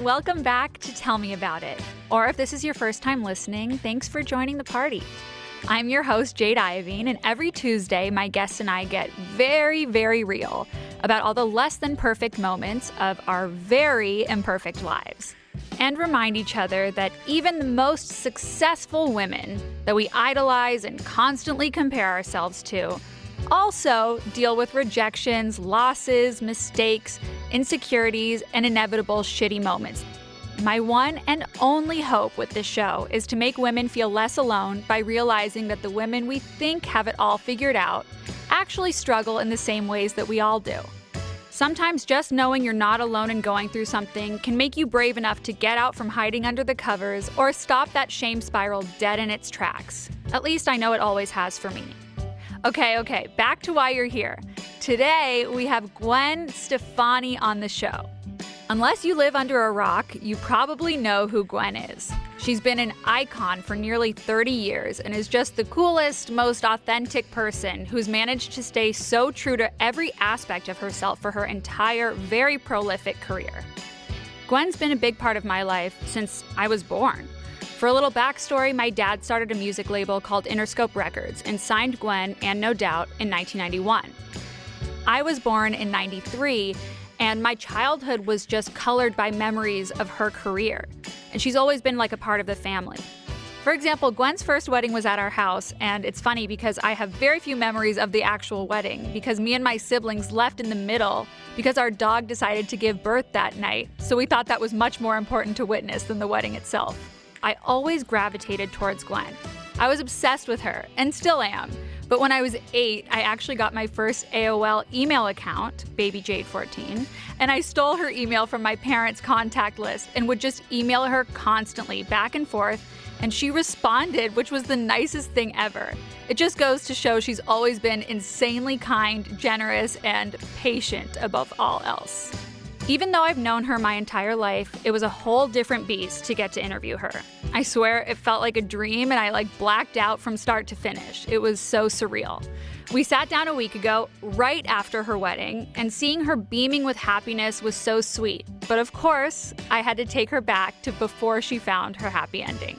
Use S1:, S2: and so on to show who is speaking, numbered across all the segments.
S1: welcome back to Tell Me About It. Or if this is your first time listening, thanks for joining the party. I'm your host, Jade Lovine, and every Tuesday, my guests and I get very, very real about all the less than perfect moments of our very imperfect lives. And remind each other that even the most successful women that we idolize and constantly compare ourselves to also deal with rejections, losses, mistakes, insecurities, and inevitable shitty moments. My one and only hope with this show is to make women feel less alone by realizing that the women we think have it all figured out actually struggle in the same ways that we all do. Sometimes just knowing you're not alone in going through something can make you brave enough to get out from hiding under the covers or stop that shame spiral dead in its tracks. At least I know it always has for me. Okay, back to why you're here. Today, we have Gwen Stefani on the show. Unless you live under a rock, you probably know who Gwen is. She's been an icon for nearly 30 years and is just the coolest, most authentic person who's managed to stay so true to every aspect of herself for her entire, very prolific career. Gwen's been a big part of my life since I was born. For a little backstory, my dad started a music label called Interscope Records and signed Gwen and No Doubt in 1991. I was born in 93, and my childhood was just colored by memories of her career. And she's always been like a part of the family. For example, Gwen's first wedding was at our house, and it's funny because I have very few memories of the actual wedding because me and my siblings left in the middle because our dog decided to give birth that night, so we thought that was much more important to witness than the wedding itself. I always gravitated towards Gwen. I was obsessed with her, and still am. But when I was 8, I actually got my first AOL email account, BabyJade14, and I stole her email from my parents' contact list and would just email her constantly, back and forth, and she responded, which was the nicest thing ever. It just goes to show she's always been insanely kind, generous, and patient above all else. Even though I've known her my entire life, it was a whole different beast to get to interview her. I swear it felt like a dream and I blacked out from start to finish. It was so surreal. We sat down a week ago, right after her wedding, and seeing her beaming with happiness was so sweet. But of course, I had to take her back to before she found her happy ending.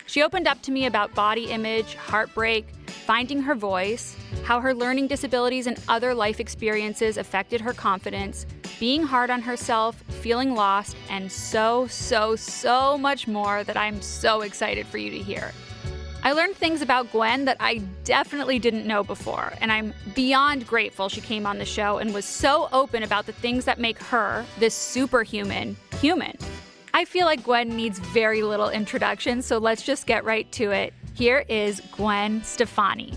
S1: She opened up to me about body image, heartbreak, finding her voice, how her learning disabilities and other life experiences affected her confidence, being hard on herself, feeling lost, and so much more that I'm so excited for you to hear. I learned things about Gwen that I definitely didn't know before, and I'm beyond grateful she came on the show and was so open about the things that make her, this superhuman, human. I feel like Gwen needs very little introduction, so let's just get right to it. Here is Gwen Stefani.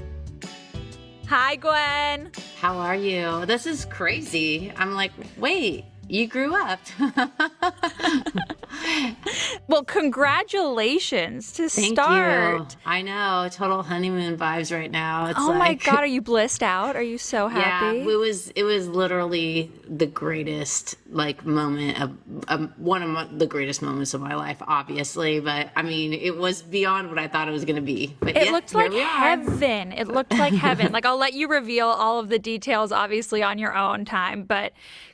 S1: Hi, Gwen.
S2: How are you? This is crazy. I'm like, wait, you grew up.
S1: Well, congratulations to
S2: Thank
S1: start.
S2: you. I know, total honeymoon vibes right now. It's
S1: my God, are you blissed out? Are you so happy?
S2: Yeah, it was literally the greatest moment of one of the greatest moments of my life, obviously. But I mean, it was beyond what I thought it was going to be. But
S1: it looked like heaven. It looked like heaven. I'll let you reveal all of the details, obviously, on your own time. But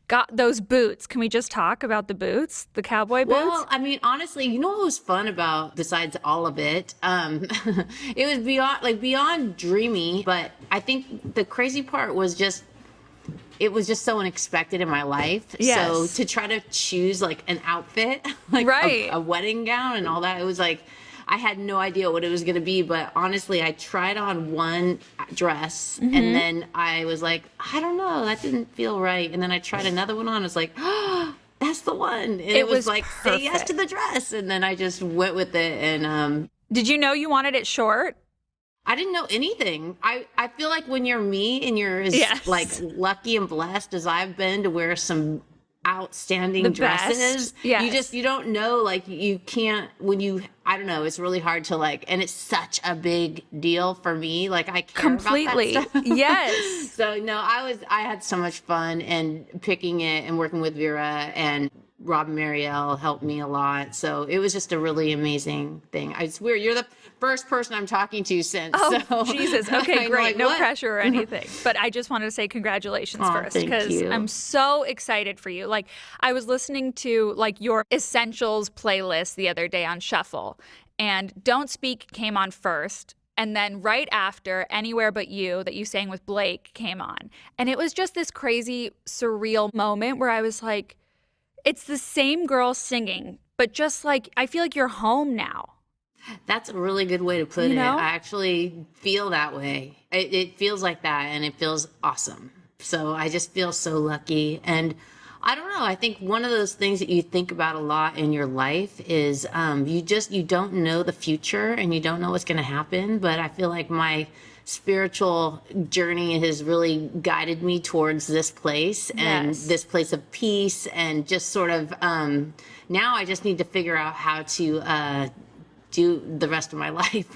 S1: got those boots. Can we just talk about the boots, the cowboy boots?
S2: Well, I mean, honestly, you know what was fun about, besides all of it? It was beyond dreamy, but I think the crazy part was it was just so unexpected in my life.
S1: Yes.
S2: So to try to choose an outfit,
S1: right.
S2: a wedding gown and all that, it was I had no idea what it was going to be, but honestly, I tried on one dress and then I was like, I don't know, that didn't feel right. And then I tried another one on. I was like, oh, that's the one. And it was like, say yes to the dress. And then I just went with it. And
S1: did you know you wanted it short?
S2: I didn't know anything. I feel like when you're me and you're as lucky and blessed as I've been to wear some outstanding dresses,
S1: yes.
S2: you don't know, you can't, I don't know, it's really hard to and it's such a big deal for me, I care
S1: completely
S2: about that stuff.
S1: Yes.
S2: So no, I had so much fun and picking it and working with Vera, and Rob Marielle helped me a lot. So it was just a really amazing thing. I swear, you're the first person I'm talking to since.
S1: Oh,
S2: so.
S1: Jesus. Okay, great.
S2: Like,
S1: no
S2: what?
S1: pressure or anything. But I just wanted to say congratulations first,
S2: Thank
S1: because
S2: you.
S1: I'm so excited for you. Like, I was listening to like your Essentials playlist the other day on Shuffle, and Don't Speak came on first. And then right after, Anywhere But You, that you sang with Blake, came on. And it was just this crazy, surreal moment where I was like, it's the same girl singing, but just like, I feel like you're home now.
S2: That's a really good way to put
S1: You
S2: it.
S1: know?
S2: I actually feel that way. It feels like that, and it feels awesome. So I just feel so lucky. And I don't know. I think one of those things that you think about a lot in your life is you don't know the future and you don't know what's going to happen. But I feel like my spiritual journey has really guided me towards this place and
S1: Yes.
S2: this place of peace, and just sort of now I just need to figure out how to do the rest of my life.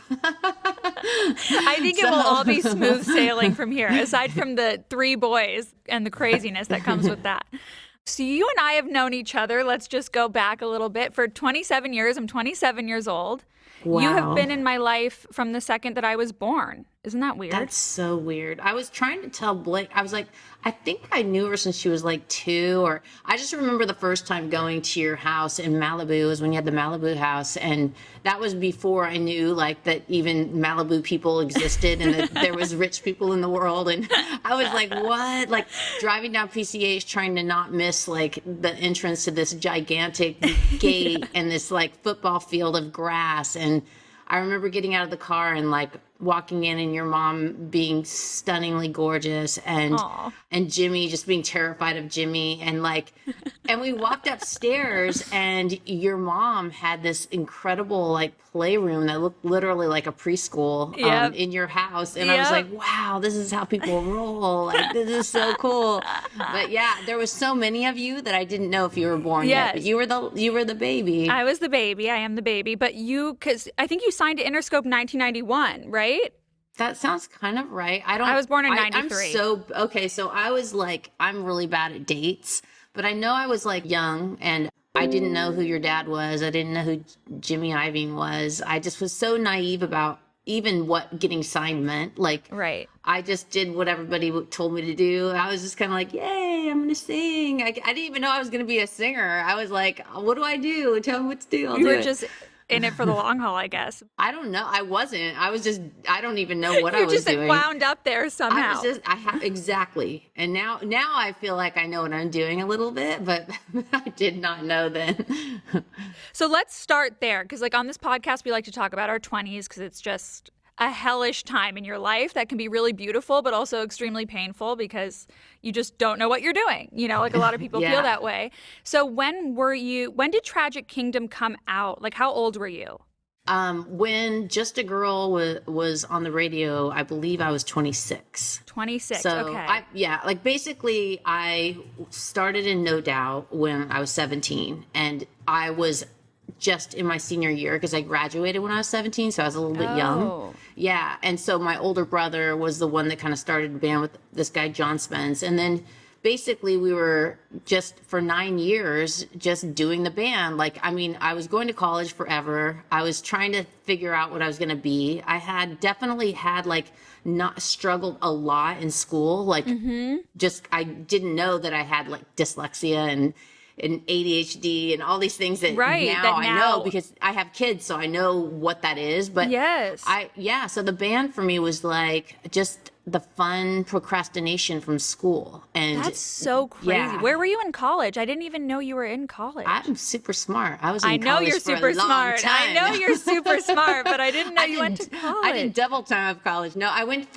S1: I think it will all be smooth sailing from here, aside from the 3 boys and the craziness that comes with that. So you and I have known each other, let's just go back a little bit, for 27 years. I'm 27 years old.
S2: Wow.
S1: You have been in my life from the second that I was born. Isn't that weird?
S2: That's so weird. I was trying to tell Blake, I was like, I think I knew her since she was like 2, or I just remember the first time going to your house in Malibu was when you had the Malibu house. And that was before I knew like that even Malibu people existed and that there was rich people in the world. And I was like, what? Like driving down PCH trying to not miss like the entrance to this gigantic gate and this like football field of grass. And I remember getting out of the car and like walking in and your mom being stunningly gorgeous, and
S1: Aw.
S2: and Jimmy just being terrified of Jimmy, and like and we walked upstairs and your mom had this incredible like playroom that looked literally like a preschool
S1: Yep.
S2: in your house, and I was
S1: Yep.
S2: like, wow, this is how people roll, like this is so cool. But yeah, there was so many of you that I didn't know if you were born yet, but
S1: Yes.
S2: you were the baby.
S1: I was the baby. I am the baby. But you, because I think you signed to Interscope 1991, right?
S2: That sounds kind of right.
S1: I was born in 93.
S2: I'm so okay. So I was like, I'm really bad at dates, but I know I was like young, and I didn't know who your dad was. I didn't know who Jimmy Iovine was. I just was so naive about even what getting signed meant. Like,
S1: Right.
S2: I just did what everybody told me to do. I was just kind of like, yay, I'm going to sing. I didn't even know I was going to be a singer. I was like, what do I do? Tell me what to do. I'll
S1: You
S2: do
S1: were
S2: it.
S1: just in it for the long haul, I guess.
S2: I don't know. I wasn't. I was just, I don't even know what I
S1: You're
S2: was
S1: just
S2: doing.
S1: wound up there
S2: I
S1: somehow.
S2: was just, exactly. And now I feel like I know what I'm doing a little bit, but I did not know then.
S1: So let's start there, because like on this podcast, we like to talk about our 20s, because it's just a hellish time in your life that can be really beautiful, but also extremely painful because you just don't know what you're doing. You know, like a lot of people
S2: Yeah.
S1: feel that way. So when did Tragic Kingdom come out? Like how old were you?
S2: When Just a Girl was on the radio, I believe I was 26.
S1: 26.
S2: So
S1: Okay.
S2: like basically I started in No Doubt when I was 17, and I was just in my senior year because I graduated when I was 17, so I was a little bit young.
S1: Oh.
S2: Yeah, and so my older brother was the one that kind of started the band with this guy John Spence, and then basically we were just for 9 years just doing the band. Like, I mean, I was going to college forever. I was trying to figure out what I was going to be. I had definitely had like not struggled a lot in school. Like just, I didn't know that I had like dyslexia and ADHD and all these things that
S1: Right,
S2: now
S1: that
S2: I
S1: now-
S2: know because I have kids, so I know what that is. But
S1: Yes.
S2: so the band for me was like just the fun procrastination from school. And
S1: That's so crazy.
S2: yeah.
S1: Where were you in college? I didn't even know you were in college.
S2: I'm super smart. I was in
S1: I know
S2: college
S1: you're
S2: for a
S1: super
S2: long
S1: smart. I
S2: time.
S1: know you're super smart, but I didn't know you went to college.
S2: I did double time of college. No, I went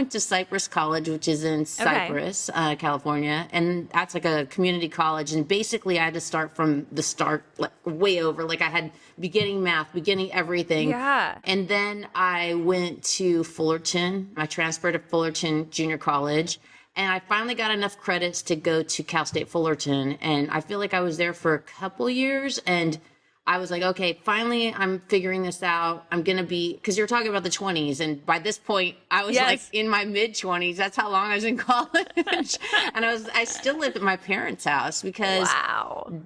S2: to Cypress College, which is in Cypress, California, and that's like a community college. And basically, I had to start from the start, like way over. Like I had beginning math, beginning everything.
S1: Yeah.
S2: And then I went to Fullerton. I transferred to Fullerton Junior College. And I finally got enough credits to go to Cal State Fullerton. And I feel like I was there for a couple years. And I was like, okay, finally I'm figuring this out. I'm going to be, because you're talking about the 20s. And by this point, I was like in my mid 20s. That's how long I was in college. And I still lived at my parents' house because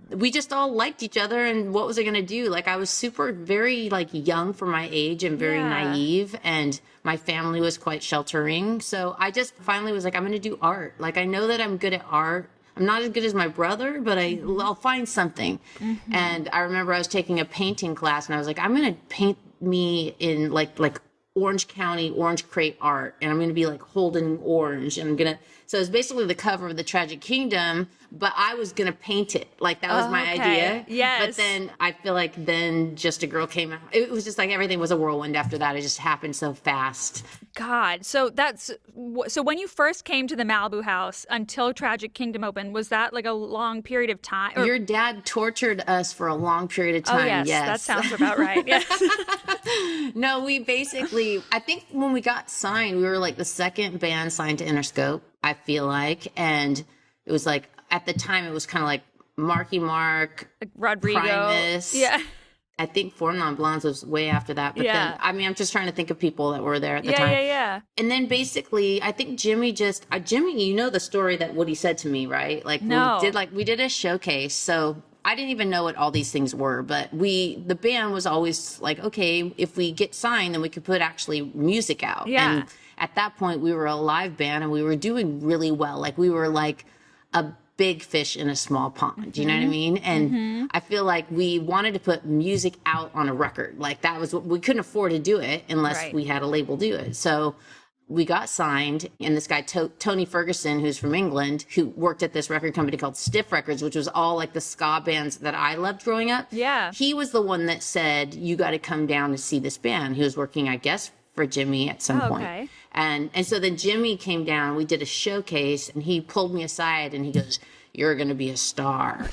S2: we just all liked each other. And what was I going to do? Like, I was very like young for my age and very naive. And my family was quite sheltering. So I just finally was like, I'm going to do art. Like, I know that I'm good at art. I'm not as good as my brother, but I'll find something. And I remember I was taking a painting class and I was like, I'm going to paint me in like Orange County, Orange Crate art. And I'm going to be like holding orange. And so it's basically the cover of the Tragic Kingdom, but I was going to paint it. Like that was my idea.
S1: Yes.
S2: But then I feel like then Just a Girl came out. It was just like everything was a whirlwind after that. It just happened so fast.
S1: God. So when you first came to the Malibu house until Tragic Kingdom opened, was that like a long period of time?
S2: Your dad tortured us for a long period of time.
S1: Oh, yes. That sounds about right. Yes.
S2: No, we basically, I think when we got signed, we were like the second band signed to Interscope, I feel like. And it was like, at the time, it was kind of like Marky Mark,
S1: like Rodrigo.
S2: Primus.
S1: Yeah.
S2: I think Four Non Blondes was way after that. But then, I mean, I'm just trying to think of people that were there at the time.
S1: Yeah.
S2: And then basically, I think Jimmy Jimmy, you know the story that Woody said to me, right? Like,
S1: no.
S2: we did a showcase. So I didn't even know what all these things were, but the band was always like, okay, if we get signed, then we could put actually music out.
S1: Yeah.
S2: And at that point, we were a live band and we were doing really well. Like, we were like a big fish in a small pond. You know what I mean? And I feel like we wanted to put music out on a record. Like that was what we couldn't afford to do it unless we had a label do it. So we got signed, and this guy, Tony Ferguson, who's from England, who worked at this record company called Stiff Records, which was all like the ska bands that I loved growing up.
S1: Yeah.
S2: He was the one that said, you got to come down to see this band. He was working, I guess, for Jimmy at some point.
S1: Okay.
S2: And so then Jimmy came down, we did a showcase, and he pulled me aside and he goes, you're going to be a star.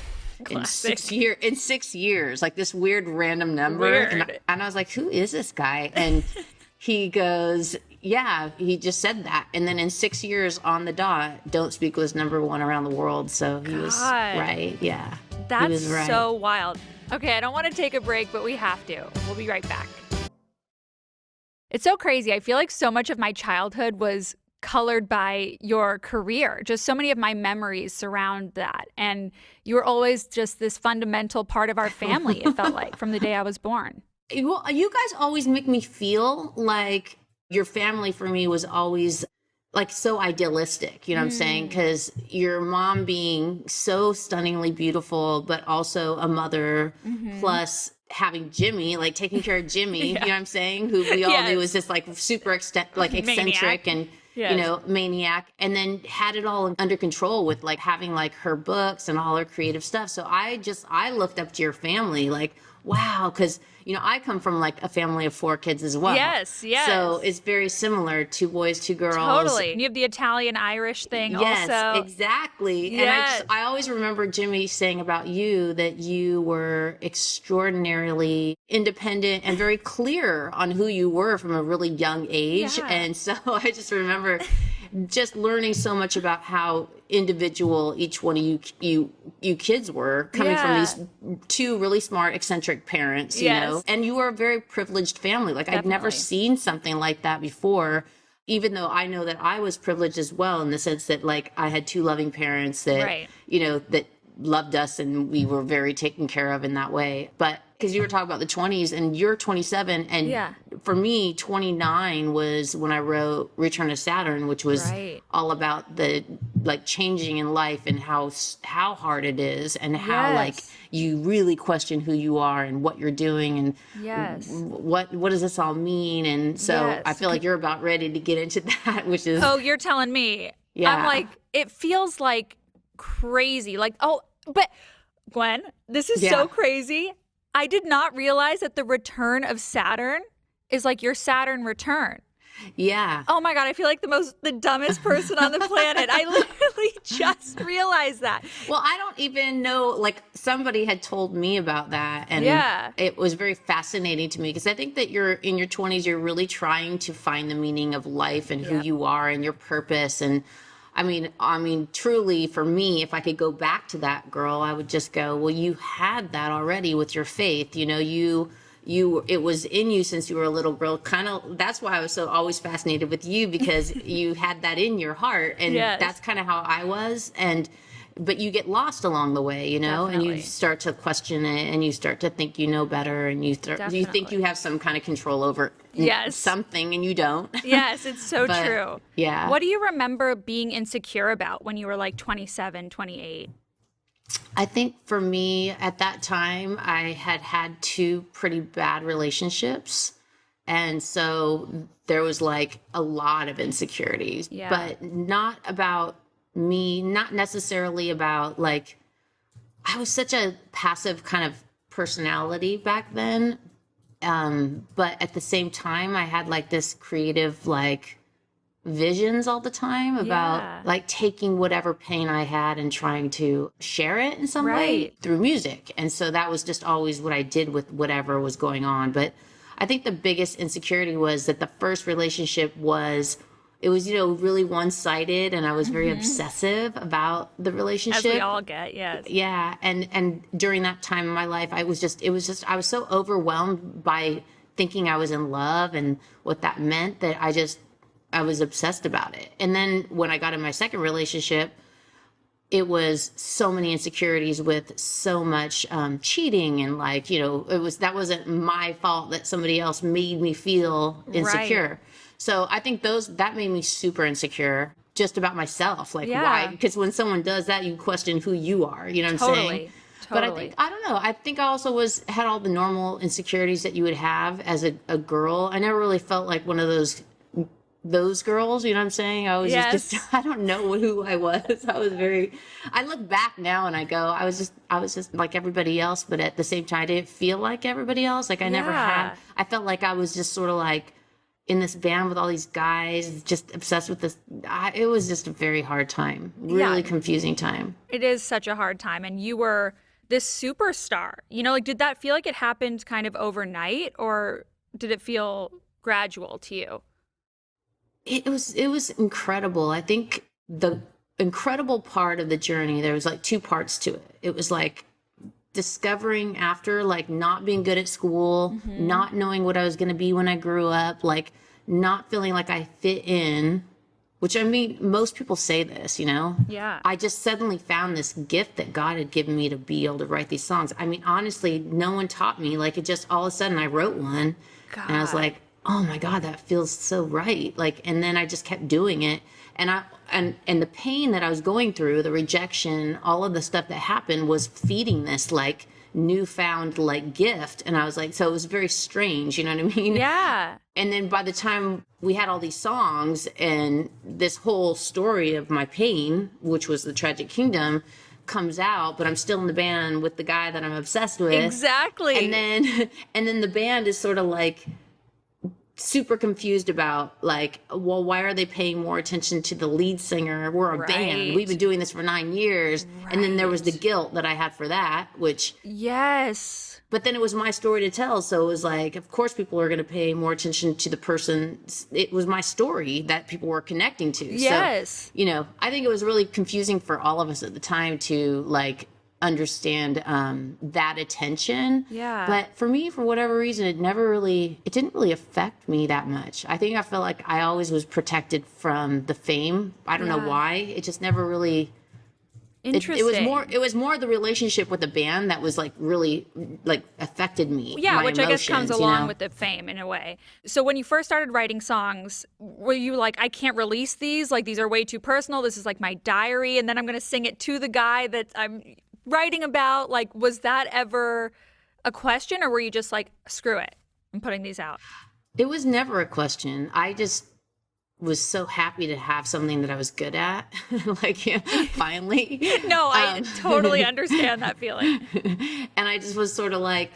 S2: In 6 years, like this weird random number. And I was like, who is this guy? And he goes, yeah, he just said that. And then in 6 years on the dot, Don't Speak was #1 around the world. So he was right. Yeah.
S1: That's so wild. Okay, I don't want to take a break, but we have to. We'll be right back. It's so crazy. I feel like so much of my childhood was colored by your career. Just so many of my memories surround that. And you were always just this fundamental part of our family, it felt like, from the day I was born.
S2: Well, you guys always make me feel like your family for me was always like so idealistic, you know what I'm saying? Because your mom being so stunningly beautiful, but also a mother, plus having Jimmy, like taking care of Jimmy, you know what I'm saying? Who we all knew was this like super eccentric and, you know, maniac, and then had it all under control with like having like her books and all her creative stuff. So I looked up to your family like, wow, because, you know, I come from like a family of 4 kids as well.
S1: Yes.
S2: So it's very similar, 2 boys, 2 girls.
S1: Totally. And you have the Italian-Irish thing also.
S2: Yes, exactly.
S1: Yes.
S2: And I always remember Jimmy saying about you that you were extraordinarily independent and very clear on who you were from a really young age.
S1: Yeah.
S2: And so I just remember just learning so much about how individual each one of you kids were, coming from these 2 really smart, eccentric parents, you know, and you were a very privileged family. Like I'd never seen something like that before, even though I know that I was privileged as well, in the sense that like I had 2 loving parents that, you know, that loved us and we were very taken care of in that way. But because you were talking about the 20s and you're 27, and for me 29 was when I wrote Return to Saturn, which was all about the like changing in life and how hard it is, and how like you really question who you are and what you're doing, and what does this all mean. And so I feel like you're about ready to get into that, which is
S1: you're telling me. I'm like, it feels like crazy, like, but Gwen, this is so crazy. I did not realize that the return of Saturn is like your Saturn return.
S2: Yeah.
S1: Oh my God, I feel like the dumbest person on the planet. I literally just realized that.
S2: Well, I don't even know, like somebody had told me about that, and it was very fascinating to me, because I think that you're in your 20s, you're really trying to find the meaning of life and who you are and your purpose and truly for me, if I could go back to that girl, I would just go, well, you had that already with your faith. You know, it was in you since you were a little girl. Kind of, that's why I was so always fascinated with you, because you had that in your heart. And that's kind of how I was. But you get lost along the way, you know, and you start to question it, and you start to think you know better, and you think you have some kind of control over something, and you don't.
S1: Yes, it's so true.
S2: Yeah.
S1: What do you remember being insecure about when you were like 27, 28?
S2: I think for me at that time, I had 2 pretty bad relationships. And so there was like a lot of insecurities, but not about me, not necessarily about like, I was such a passive kind of personality back then. But at the same time, I had like this creative, like visions all the time about like taking whatever pain I had and trying to share it in some way through music. And so that was just always what I did with whatever was going on. But I think the biggest insecurity was that the first relationship was, it was, you know, really one-sided, and I was very obsessive about the relationship.
S1: As we all get, yes.
S2: Yeah, and during that time in my life, I was so overwhelmed by thinking I was in love and what that meant that I was obsessed about it. And then when I got in my second relationship, it was so many insecurities with so much cheating, and like, you know, that wasn't my fault that somebody else made me feel insecure. Right. So I think that made me super insecure just about myself. Like, why? Because when someone does that, you question who you are. You know what I'm saying? But I don't know. I think I also had all the normal insecurities that you would have as a girl. I never really felt like one of those girls, you know what I'm saying? I was just I don't know who I was. I look back now and I go, I was just like everybody else, but at the same time, I didn't feel like everybody else. Like I felt like I was just sort of like in this band with all these guys, just obsessed with this. It was just a very hard time, really confusing time.
S1: It is such a hard time. And you were this superstar, you know, like, did that feel like it happened kind of overnight, or did it feel gradual to you?
S2: It was incredible. I think the incredible part of the journey, there was like 2 parts to it. It was like discovering after, like, not being good at school, not knowing what I was going to be when I grew up, like not feeling like I fit in, which, I mean, most people say this, you know?
S1: Yeah.
S2: I just suddenly found this gift that God had given me to be able to write these songs. I mean, honestly, no one taught me. Like, it just, all of a sudden I wrote one and I was like, oh my God, that feels so right. Like, and then I just kept doing it. And the pain that I was going through, the rejection, all of the stuff that happened was feeding this like newfound like gift. And I was like, so it was very strange, you know what I mean?
S1: Yeah.
S2: And then by the time we had all these songs and this whole story of my pain, which was The Tragic Kingdom, comes out, but I'm still in the band with the guy that I'm obsessed with.
S1: Exactly.
S2: And then the band is sort of like super confused about, like, well, why are they paying more attention to the lead singer? We're a band. We've been doing this for 9 years. And then there was the guilt that I had for that, which...
S1: Yes.
S2: But then it was my story to tell. So it was like, of course people are going to pay more attention to the person. It was my story that people were connecting to.
S1: Yes.
S2: So, you know, I think it was really confusing for all of us at the time to, like, understand that attention.
S1: Yeah.
S2: But for me, for whatever reason, it didn't really affect me that much. I think I felt like I always was protected from the fame. I don't know why. It just never really...
S1: Interesting.
S2: It was more the relationship with the band that was like really like affected me.
S1: Yeah, which I guess comes along
S2: know?
S1: with the fame in a way. So when you first started writing songs, were you like, I can't release these? Like, these are way too personal. This is like my diary, and then I'm going to sing it to the guy that I'm writing about. Like, was that ever a question, or were you just like, screw it, I'm putting these out?
S2: It was never a question. I just was so happy to have something that I was good at. Like, yeah, finally.
S1: No, I totally understand that feeling.
S2: And I just was sort of like,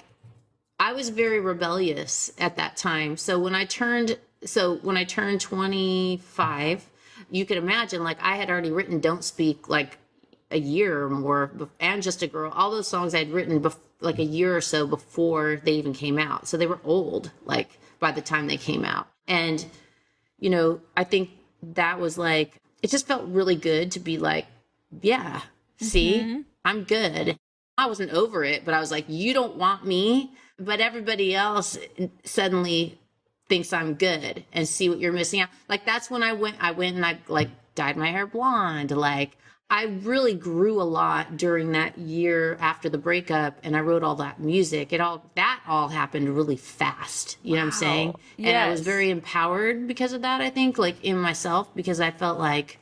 S2: I was very rebellious at that time. So when I turned 25, you could imagine, like, I had already written Don't Speak like a year or more, and Just a Girl. All those songs I'd written like a year or so before they even came out. So they were old, like, by the time they came out. And you know, I think that was like, it just felt really good to be like, yeah, see, I'm good. I wasn't over it, but I was like, you don't want me, but everybody else suddenly thinks I'm good and see what you're missing out. Like, that's when I went and I like dyed my hair blonde. Like, I really grew a lot during that year after the breakup, and I wrote all that music. That all happened really fast. You know what I'm saying?
S1: Yes.
S2: And I was very empowered because of that, I think, like in myself, because I felt like,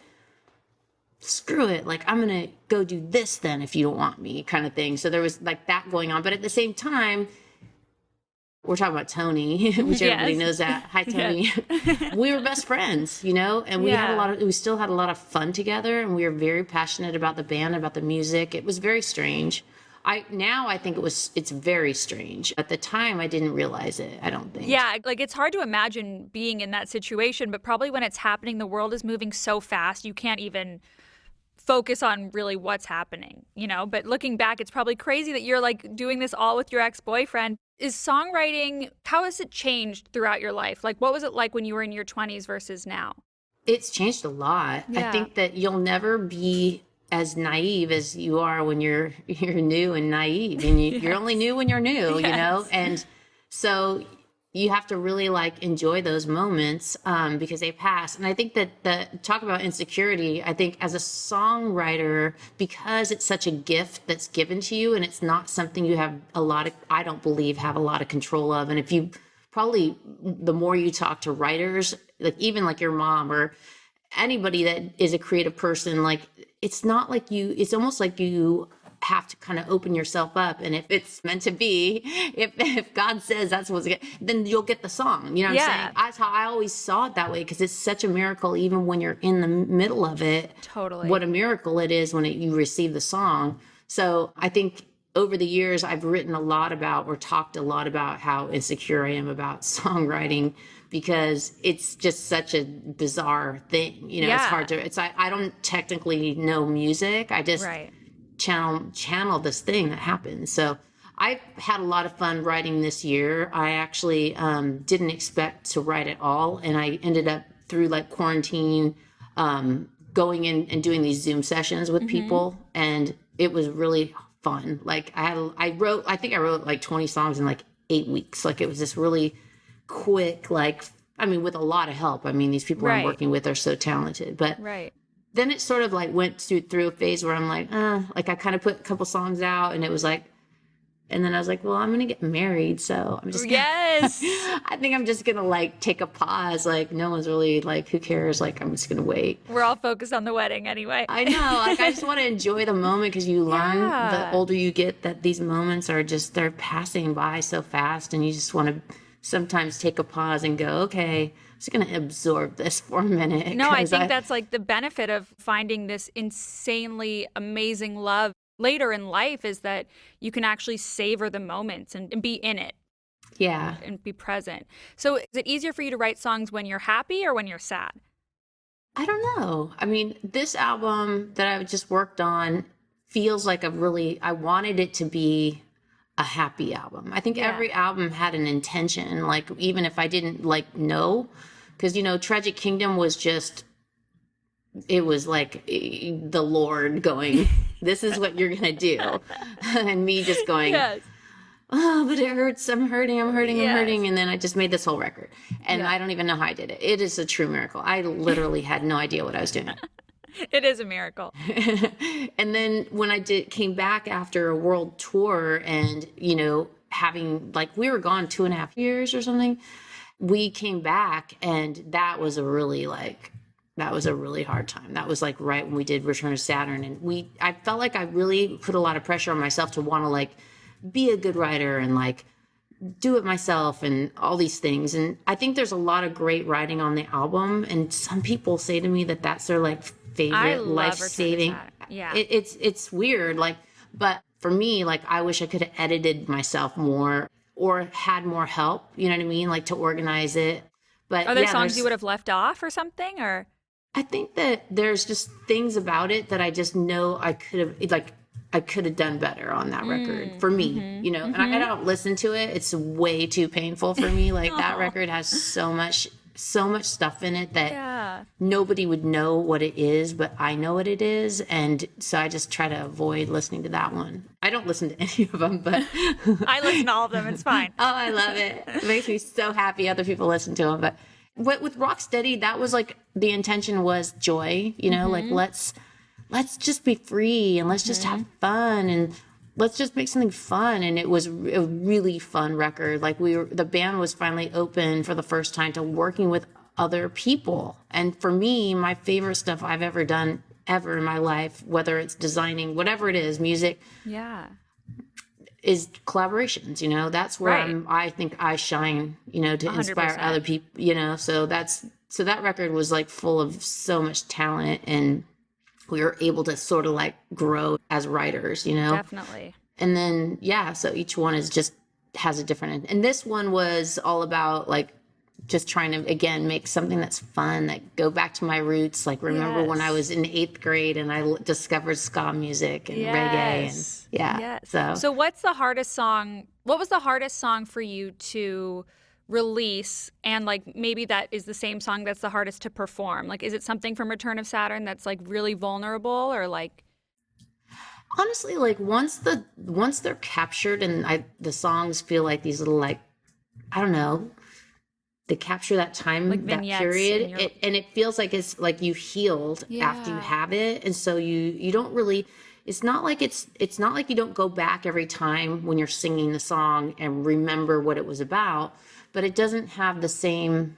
S2: screw it, like I'm gonna go do this then if you don't want me, kind of thing. So there was like that going on. But at the same time, we're talking about Tony, which everybody knows that. Hi, Tony. We were best friends, you know, and we still had a lot of fun together, and we were very passionate about the band, about the music. It was very strange. I think it's very strange. At the time, I didn't realize it, I don't think.
S1: Yeah, like it's hard to imagine being in that situation, but probably when it's happening, the world is moving so fast, you can't even focus on really what's happening, you know? But looking back, it's probably crazy that you're like doing this all with your ex-boyfriend. Is songwriting, how has it changed throughout your life? Like, what was it like when you were in your 20s versus now?
S2: It's changed a lot.
S1: Yeah.
S2: I think that you'll never be as naive as you are when you're new and naive, and you're only new when you're new, you know? And so you have to really like enjoy those moments because they pass. And I think that talk about insecurity, I think as a songwriter, because it's such a gift that's given to you, and it's not something you have I don't believe have a lot of control of. And if you probably, the more you talk to writers, like even like your mom or anybody that is a creative person, like it's it's almost like you have to kind of open yourself up, and if it's meant to be, if God says that's what's good, then you'll get the song, you know what I'm saying? That's how I always saw it that way, because it's such a miracle even when you're in the middle of it.
S1: Totally.
S2: What a miracle it is when you receive the song. So I think over the years I've written a lot about, or talked a lot about, how insecure I am about songwriting, because it's just such a bizarre thing, you know. It's hard to, I don't technically know music, I just channel this thing that happens. So I had a lot of fun writing this year. I actually didn't expect to write at all, and I ended up through like quarantine going in and doing these Zoom sessions with people, and it was really fun. Like I wrote like 20 songs in like 8 weeks. Like it was this really quick, like, I mean, with a lot of help. I mean, these people I'm working with are so talented, but then it sort of like went through a phase where I'm like I kind of put a couple songs out, and it was like, and then I was like, well, I'm going to get married. So I'm just, I think I'm just going to like take a pause. Like no one's really like, who cares? Like, I'm just going to wait.
S1: We're all focused on the wedding anyway.
S2: I know. Like, I just want to enjoy the moment, because you learn the older you get that these moments are just, they're passing by so fast, and you just want to sometimes take a pause and go, okay, I'm just going to absorb this for a minute.
S1: No, I think that's like the benefit of finding this insanely amazing love later in life, is that you can actually savor the moments and be in it.
S2: Yeah.
S1: And be present. So is it easier for you to write songs when you're happy or when you're sad?
S2: I don't know. I mean, this album that I just worked on feels like I wanted it to be a happy album. I think every album had an intention, like even if I didn't like know, because you know, Tragic Kingdom was just, it was like the Lord going, this is what you're gonna do, and me just going, oh, but it hurts, I'm hurting, and then I just made this whole record, and I don't even know how I did it. It is a true miracle. I literally had no idea what I was doing.
S1: It is a miracle.
S2: And then when I came back after a world tour, and, you know, having like, we were gone 2.5 years or something, we came back, and that was a really hard time. That was like right when we did Return to Saturn. And I felt like I really put a lot of pressure on myself to want to like be a good writer and like do it myself and all these things. And I think there's a lot of great writing on the album. And some people say to me that that's their like favorite life-saving.
S1: Yeah.
S2: It's weird. Like, but for me, like, I wish I could have edited myself more or had more help, you know what I mean? Like to organize it. But
S1: are there songs you would have left off or something, or?
S2: I think that there's just things about it that I just know I could have done better on that record for me, you know, and I don't listen to it. It's way too painful for me. Like that record has so much stuff in it that nobody would know what it is, but I know what it is. And so I just try to avoid listening to that one. I don't listen to any of them, but
S1: I listen to all of them. It's fine.
S2: Oh, I love it. It makes me so happy other people listen to them. But with Rocksteady, that was like the intention was joy, you know, like let's just be free and let's just have fun and let's just make something fun. And it was a really fun record. Like the band was finally open for the first time to working with other people. And for me, my favorite stuff I've ever done ever in my life, whether it's designing, whatever it is, music.
S1: Yeah.
S2: Is collaborations, you know, that's where I think I shine, you know, to 100%. Inspire other people, you know, so that record was like full of so much talent and we were able to sort of like grow as writers, you know.
S1: Definitely.
S2: And then, so each one is just has a different, and this one was all about like just trying to, again, make something that's fun, that go back to my roots. Like remember when I was in 8th grade and I discovered ska music and reggae and
S1: So what's the hardest song? What was the hardest song for you to release? And like maybe that is the same song that's the hardest to perform. Like, is it something from Return of Saturn that's like really vulnerable or like?
S2: Honestly, like once they're captured and the songs feel like these little like, I don't know, they capture that time, like that period, and it feels like it's like you healed after you have it, and so you don't really. It's not like you don't go back every time when you're singing the song and remember what it was about, but it doesn't have the same.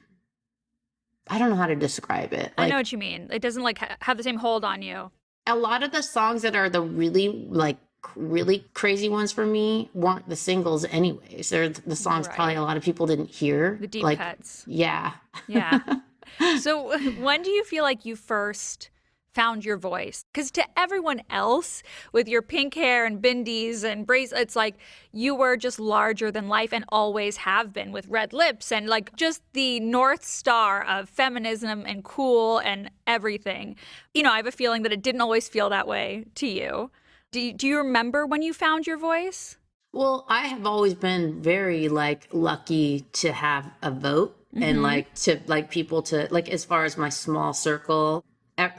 S2: I don't know how to describe it.
S1: Like, I know what you mean. It doesn't like have the same hold on you.
S2: A lot of the songs that are the really crazy ones for me weren't the singles anyways. They're the songs probably a lot of people didn't hear.
S1: The deep cuts.
S2: Yeah.
S1: Yeah. So when do you feel like you first found your voice? Because to everyone else with your pink hair and bindis and braids, it's like you were just larger than life and always have been, with red lips and like just the North Star of feminism and cool and everything. You know, I have a feeling that it didn't always feel that way to you. Do you remember when you found your voice?
S2: Well, I have always been very like lucky to have a vote and like to like people to like, as far as my small circle,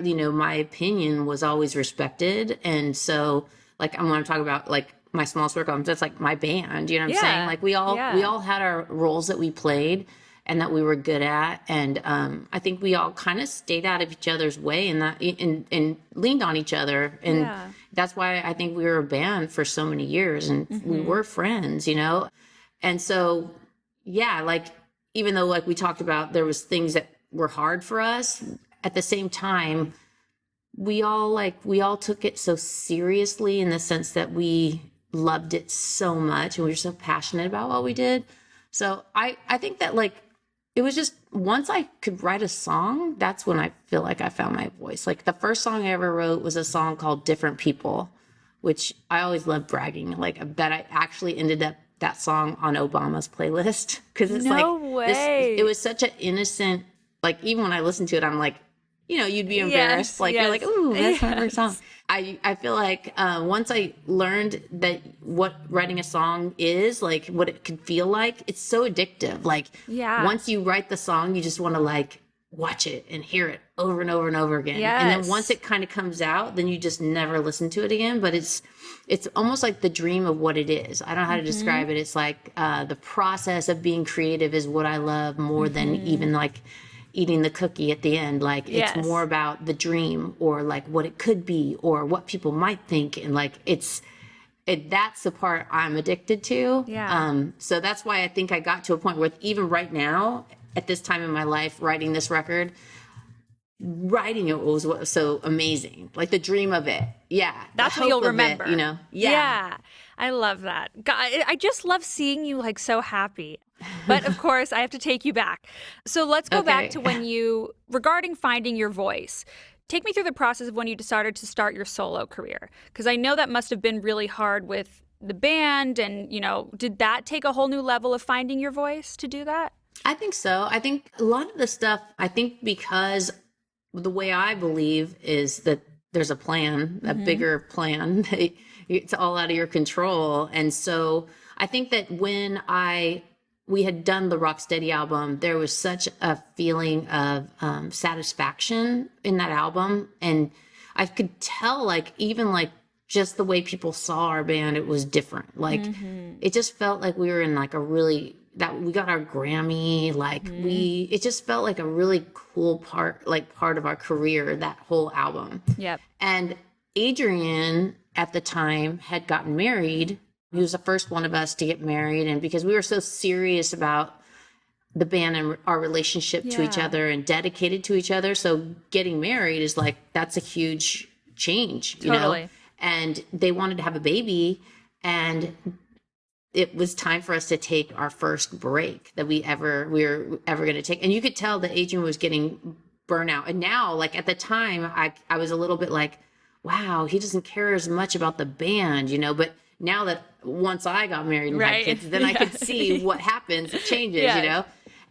S2: you know, my opinion was always respected. And so like I'm going to talk about like my small circle, that's like my band, you know what I'm saying? Like we all had our roles that we played and that we were good at. And I think we all kind of stayed out of each other's way and leaned on each other. And that's why I think we were a band for so many years and we were friends, you know? And so, like, even though like we talked about, there was things that were hard for us, at the same time, we all took it so seriously in the sense that we loved it so much and we were so passionate about what we did. So I think that like, it was just once I could write a song, that's when I feel like I found my voice. Like the first song I ever wrote was a song called Different People, which I always love bragging. Like that I actually ended up that song on Obama's playlist. Cause it's it was such an innocent, like even when I listen to it, I'm like, you know, you'd be embarrassed. You're like, ooh, that's my first song. I feel like once I learned that what writing a song is, like what it could feel like, it's so addictive. Like once you write the song, you just want to like watch it and hear it over and over and over again. And then once it kind of comes out, then you just never listen to it again. But it's almost like the dream of what it is. I don't know how to describe it. It's like the process of being creative is what I love more than even like eating the cookie at the end. Like it's more about the dream or like what it could be or what people might think. And like that's the part I'm addicted to. So that's why I think I got to a point where even right now at this time in my life, writing this record, writing it was what was so amazing. Like the dream of it.
S1: That's what you'll remember.
S2: It, you know?
S1: I love that. God, I just love seeing you like so happy. But of course, I have to take you back. So let's go back to regarding finding your voice. Take me through the process of when you decided to start your solo career. Because I know that must have been really hard with the band. And, you know, did that take a whole new level of finding your voice to do that?
S2: I think so. I think a lot of the stuff, because the way I believe is that there's a plan, a bigger plan. It's all out of your control. And so I think that when I we had done the Rocksteady album, there was such a feeling of satisfaction in that album. And I could tell, like, even like just the way people saw our band, it was different. Like, it just felt like we were in like a really, that we got our Grammy, like it just felt like a really cool part of our career, that whole album.
S1: Yep.
S2: And Adrian at the time had gotten married. He was the first one of us to get married. And because we were so serious about the band and our relationship to each other and dedicated to each other. So getting married is like, that's a huge change, you know? And they wanted to have a baby, and it was time for us to take our first break that we were ever going to take. And you could tell that Adrian was getting burnout. And now, like at the time, I was a little bit like, wow, he doesn't care as much about the band, you know, but now that once I got married and had kids, then I could see what happens, it changes, you know?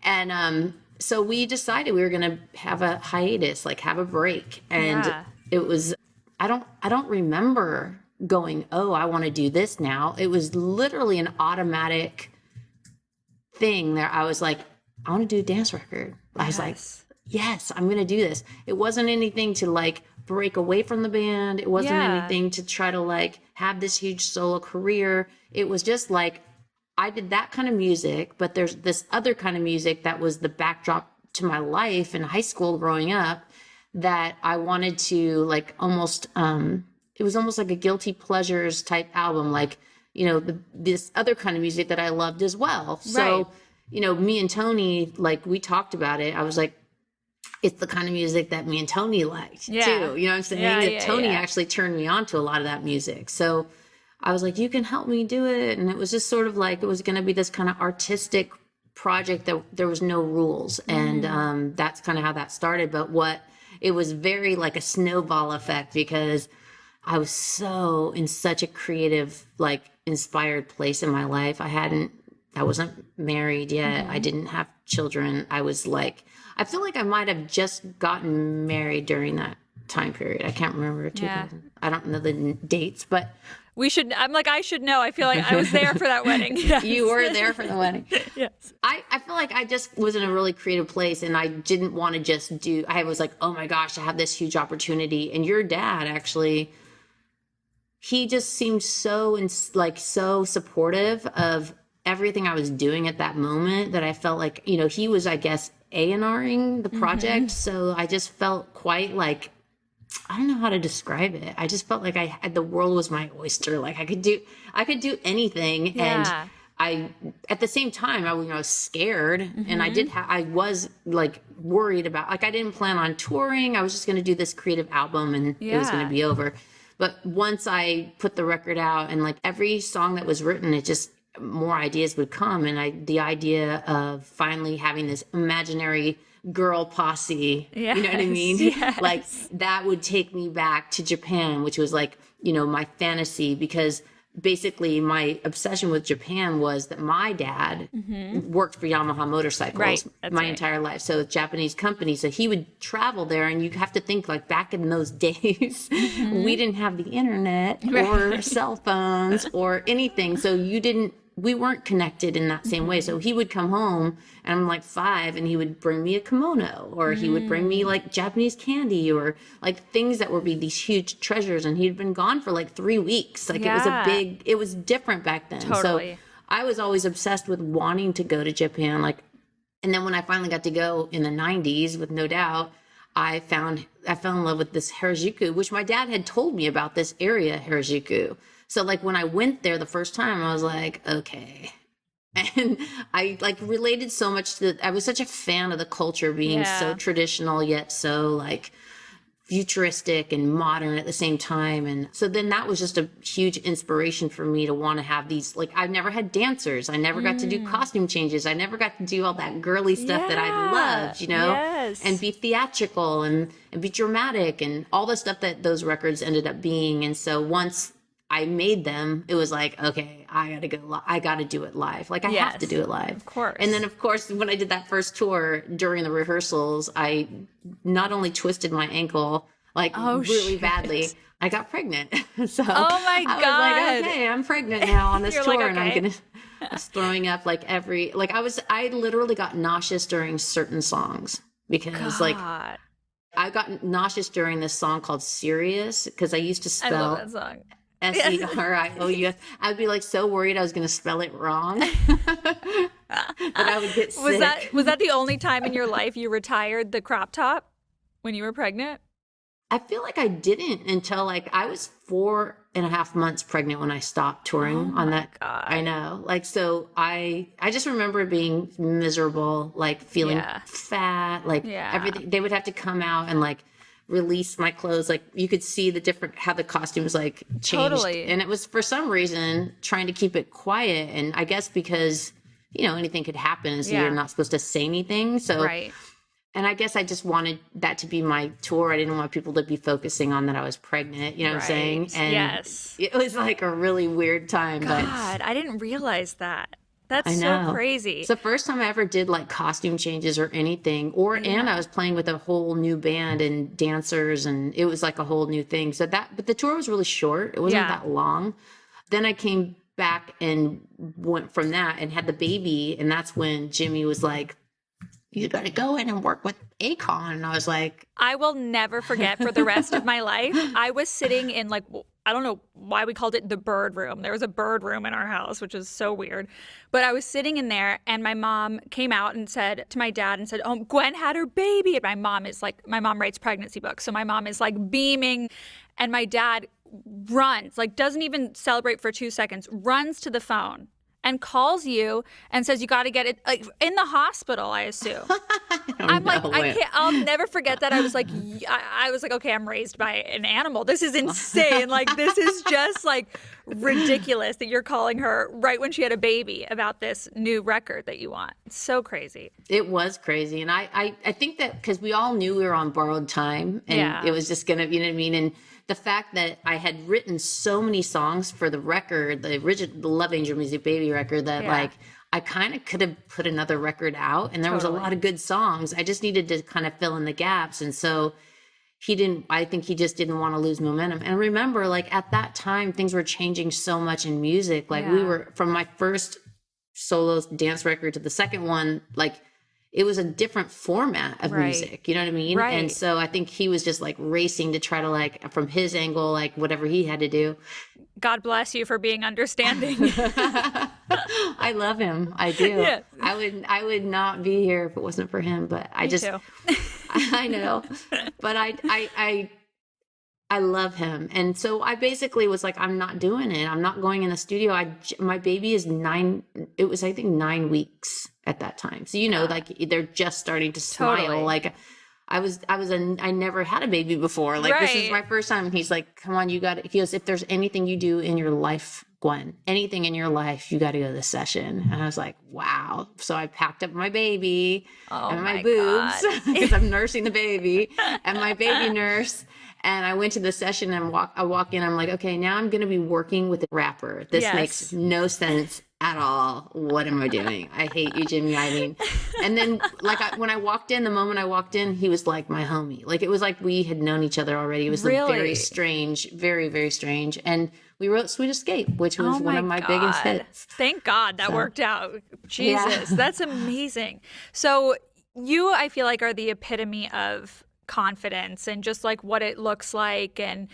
S2: And so we decided we were going to have a hiatus, like have a break. And it was, I don't remember going, oh, I want to do this now. It was literally an automatic thing there. I was like, I want to do a dance record. I was like, yes, I'm going to do this. It wasn't anything to like break away from the band. It wasn't anything to try to like have this huge solo career. It was just like, I did that kind of music, but there's this other kind of music that was the backdrop to my life in high school growing up that I wanted to like almost, it was almost like a guilty pleasures type album. Like, you know, this other kind of music that I loved as well. So, you know, me and Tony, like we talked about it. I was like, it's the kind of music that me and Tony liked too. You know what I'm saying? Tony actually turned me on to a lot of that music. So I was like, you can help me do it. And it was just sort of like, it was going to be this kind of artistic project that there was no rules. And that's kind of how that started. But it was very like a snowball effect, because I was so in such a creative, like inspired place in my life. I wasn't married yet. I didn't have children. I was like, I feel like I might have just gotten married during that time period. I can't remember. I don't know the dates, but
S1: I should know. I feel like I was there for that wedding. Yes.
S2: You were there for the wedding.
S1: Yes.
S2: I feel like I just was in a really creative place, and I didn't want to just I was like, oh my gosh, I have this huge opportunity. And your dad actually, he just seemed so supportive of everything I was doing at that moment, that I felt like, you know, he was, I guess, A&Ring the project. So I just felt quite like, I don't know how to describe it. I just felt like the world was my oyster. Like I could do anything. And I, at the same time, I was scared, and I was like worried about, like, I didn't plan on touring. I was just going to do this creative album, and it was going to be over. But once I put the record out, and like every song that was written, it just, more ideas would come. And the idea of finally having this imaginary girl posse, you know what I mean? Like that would take me back to Japan, which was like, you know, my fantasy, because basically my obsession with Japan was that my dad worked for Yamaha motorcycles my entire life. So it's a Japanese company. So he would travel there, and you have to think like back in those days, we didn't have the internet or cell phones or anything. So we weren't connected in that same way. So he would come home, and I'm like 5, and he would bring me a kimono, or he would bring me like Japanese candy, or like things that would be these huge treasures. And he'd been gone for like 3 weeks. Like it was different back then. So I was always obsessed with wanting to go to Japan. Like, and then when I finally got to go in the 90s with No Doubt, I fell in love with this Harajuku, which my dad had told me about this area, Harajuku. So like when I went there the first time, I was like, okay. And I like related so much I was such a fan of the culture being so traditional, yet so like futuristic and modern at the same time. And so then that was just a huge inspiration for me to want to have these, like, I've never had dancers. I never got to do costume changes. I never got to do all that girly stuff that I loved, you know, and be theatrical and be dramatic and all the stuff that those records ended up being. And so once I made them, it was like, okay, I gotta do it live. Like I have to do it live.
S1: Of course.
S2: And then of course, when I did that first tour during the rehearsals, I not only twisted my ankle, like
S1: Oh,
S2: really
S1: shit.
S2: badly. I got pregnant. So
S1: Oh my
S2: I was
S1: God.
S2: like, okay, I'm pregnant now on this
S1: You're
S2: tour,
S1: like,
S2: and I'm
S1: okay.
S2: gonna. I was throwing up like I literally got nauseous during certain songs because like
S1: God,
S2: I got nauseous during this song called Serious because I used to
S1: I love
S2: spell
S1: that song. Yes.
S2: Serious. I'd be like so worried I was going to spell it wrong that I would get
S1: Was
S2: sick.
S1: that the only time in your life you retired the crop top when you were pregnant?
S2: I feel like I didn't until like I was 4.5 months pregnant when I stopped touring
S1: Oh
S2: on
S1: my
S2: that. I
S1: God.
S2: know. Like, so I just remember being miserable, like feeling
S1: Yeah.
S2: fat, like
S1: Yeah.
S2: everything. They would have to come out and like release my clothes. Like you could see the different, how the costumes like changed.
S1: Totally.
S2: And it was for some reason trying to keep it quiet. And I guess because, anything could happen. So you're
S1: Yeah.
S2: not supposed to say anything. So,
S1: Right.
S2: and I guess I just wanted that to be my tour. I didn't want people to be focusing on that I was pregnant, you know what I'm saying?
S1: Right.
S2: And
S1: Yes.
S2: it was like a really weird time, but
S1: God, I didn't realize that. That's
S2: I
S1: so
S2: know.
S1: crazy.
S2: It's the first time I ever did like costume changes or anything, and I was playing with a whole new band and dancers, and it was like a whole new thing. But the tour was really short. It wasn't
S1: Yeah.
S2: that long. Then I came back and went from that and had the baby. And that's when Jimmy was like, you got to go in and work with Akon. And I was like,
S1: I will never forget for the rest of my life. I was sitting in like, I don't know why we called it the bird room. There was a bird room in our house, which is so weird. But I was sitting in there and my mom came out and said to my dad and said, oh, Gwen had her baby. And my mom writes pregnancy books. So my mom is like beaming. And my dad runs, like doesn't even celebrate for 2 seconds, runs to the phone and calls you and says you got to get it like in the hospital, I assume. I'm like, I'll never forget that. I was like, I was like, okay, I'm raised by an animal. This is insane. Like, this is just like ridiculous that you're calling her right when she had a baby about this new record that you want. It's so crazy.
S2: It was crazy. And I think that because we all knew we were on borrowed time and it was just going to, you know what I mean? And the fact that I had written so many songs for the record, the Love Angel Music Baby record, that like I kind of could have put another record out, and there was a lot of good songs. I just needed to kind of fill in the gaps. And so I think he just didn't want to lose momentum. And remember, like at that time, things were changing so much in music. Like we were, from my first solo dance record to the second one, like it was a different format of music, you know what I mean?
S1: Right.
S2: And so I think he was just like racing to try to like, from his angle, like whatever he had to do.
S1: God bless you for being understanding.
S2: I love him. I do.
S1: Yeah.
S2: I would not be here if it wasn't for him, but I just,
S1: too.
S2: I know, but I love him. And so I basically was like, I'm not doing it. I'm not going in the studio. My baby is it was, I think 9 weeks at that time. So, like they're just starting to smile.
S1: Totally.
S2: Like I never had a baby before. Like this is my first time. He's like, come on, he goes, if there's anything you do in your life, Gwen, anything in your life, you got to go to this session. And I was like, wow. So I packed up my baby and my boobs because I'm nursing the baby and my baby nurse. And I went to the session and I walk in, I'm like, okay, now I'm going to be working with a rapper. This makes no sense at all. What am I doing? I hate you, Jimmy Lovine. And then when I walked in, the moment I walked in, he was like my homie. Like it was like we had known each other already. It was very strange, very, very strange. And we wrote Sweet Escape, which was one of my biggest hits.
S1: Thank God that worked out. Jesus, that's amazing. So you, I feel like, are the epitome of confidence and just like what it looks like. And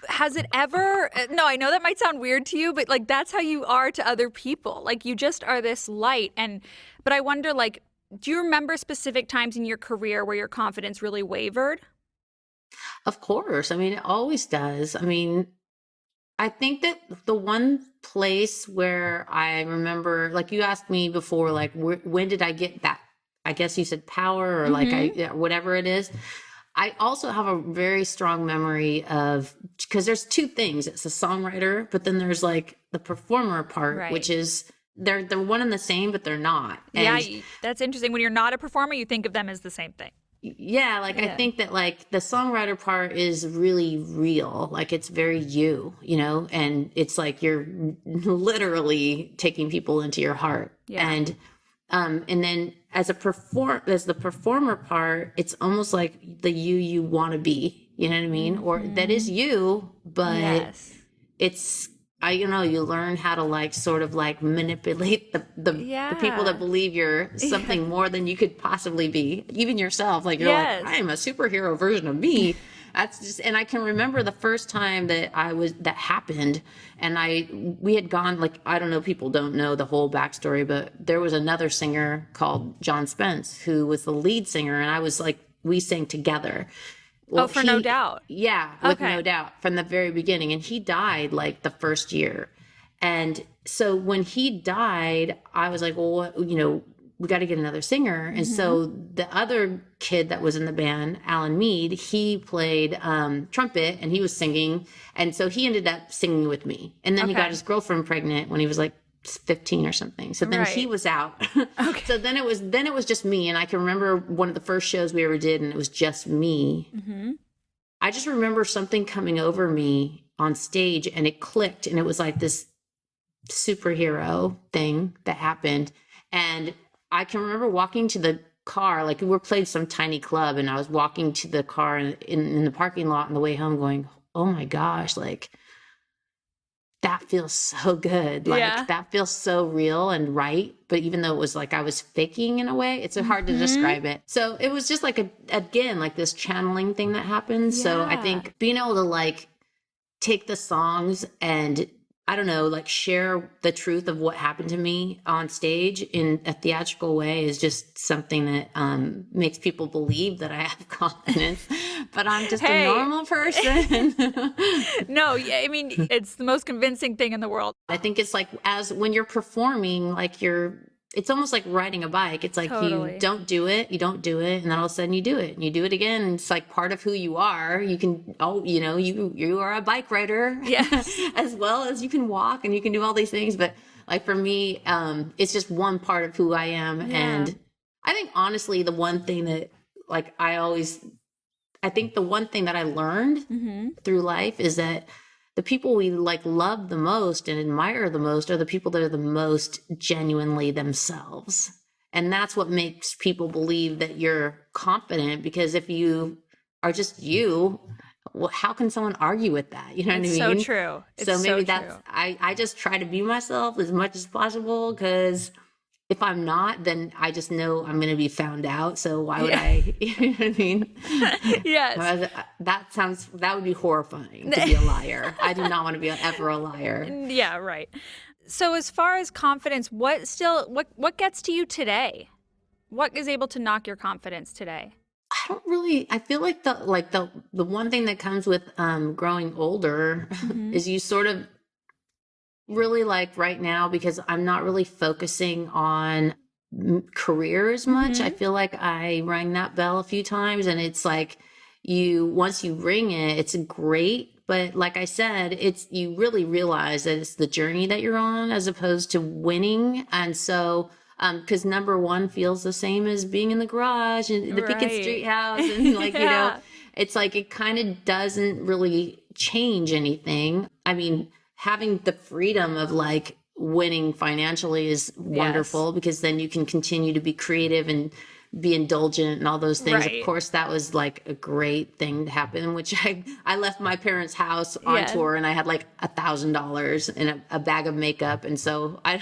S1: has it ever, no, I know that might sound weird to you, but like that's how you are to other people. Like you just are this light. But I wonder, like, do you remember specific times in your career where your confidence really wavered?
S2: Of course. I mean, it always does. I mean, I think that the one place where I remember, like you asked me before, like when did I get that? I guess you said power or like whatever it is. I also have a very strong memory of, because there's two things. It's a songwriter, but then there's like the performer part, which is they're one and the same, but they're not. And
S1: that's interesting. When you're not a performer, you think of them as the same thing.
S2: Yeah, like I think that like the songwriter part is really real. Like it's very you, and it's like you're literally taking people into your heart.
S1: Yeah.
S2: And then as the performer part, it's almost like the you want to be, you know what I mean? Or that is you, but
S1: Yes.
S2: it's, you learn how to like sort of like manipulate the people that believe you're something more than you could possibly be, even yourself. Like you're like, I am a superhero version of me. That's just, and I can remember the first time that that happened, and we had gone, like, I don't know, people don't know the whole backstory, but there was another singer called John Spence who was the lead singer, and I was like, we sang together. Well,
S1: for No Doubt.
S2: Yeah, with No Doubt from the very beginning. And he died like the first year. And so when he died, I was like, well, we got to get another singer. And so the other kid that was in the band, Alan Mead, he played trumpet and he was singing. And so he ended up singing with me. And then he got his girlfriend pregnant when he was like 15 or something. So then he was out. So then it was just me. And I can remember one of the first shows we ever did, and it was just me. I just remember something coming over me on stage, and it clicked, and it was like this superhero thing that happened. And I can remember walking to the car, like we were playing some tiny club, and I was walking to the car in the parking lot on the way home going, oh my gosh, like, that feels so good. Like that feels so real and right. But even though it was like I was faking in a way, it's hard to describe it. So it was just like again, like this channeling thing that happened. Yeah. So I think being able to like take the songs and, I don't know, like share the truth of what happened to me on stage in a theatrical way is just something that makes people believe that I have confidence, but I'm just a normal person.
S1: No, yeah, I mean, it's the most convincing thing in the world.
S2: I think it's like, as when you're performing, like it's almost like riding a bike. It's like you don't do it, and then all of a sudden you do it, and you do it again. And it's like part of who you are. You can, you are a bike rider, as well as you can walk and you can do all these things. But like for me, it's just one part of who I am. Yeah. And I think honestly, the one thing that like I think the one thing that I learned through life is that the people we like love the most and admire the most are the people that are the most genuinely themselves. And that's what makes people believe that you're confident, because if you are just you, well, how can someone argue with that? You know what I mean?
S1: So true.
S2: So maybe that's, I just try to be myself as much as possible, because if I'm not, then I just know I'm going to be found out. So why would I, you know what I mean?
S1: Yes.
S2: That would be horrifying to be a liar. I do not want to be ever a liar.
S1: Yeah, right. So as far as confidence, what gets to you today? What is able to knock your confidence today?
S2: I feel like the one thing that comes with growing older is you sort of really, like right now, because I'm not really focusing on career as much. I feel like I rang that bell a few times, and it's like once you ring it, it's great. But like I said, you really realize that it's the journey that you're on as opposed to winning. And so, because number one feels the same as being in the garage and the Beacon Street house. And like, it's like, it kind of doesn't really change anything. I mean, having the freedom of like winning financially is wonderful, because then you can continue to be creative and be indulgent and all those things. Of course, that was like a great thing to happen, which I left my parents' house on tour, and I had like $1,000 in a bag of makeup. And so I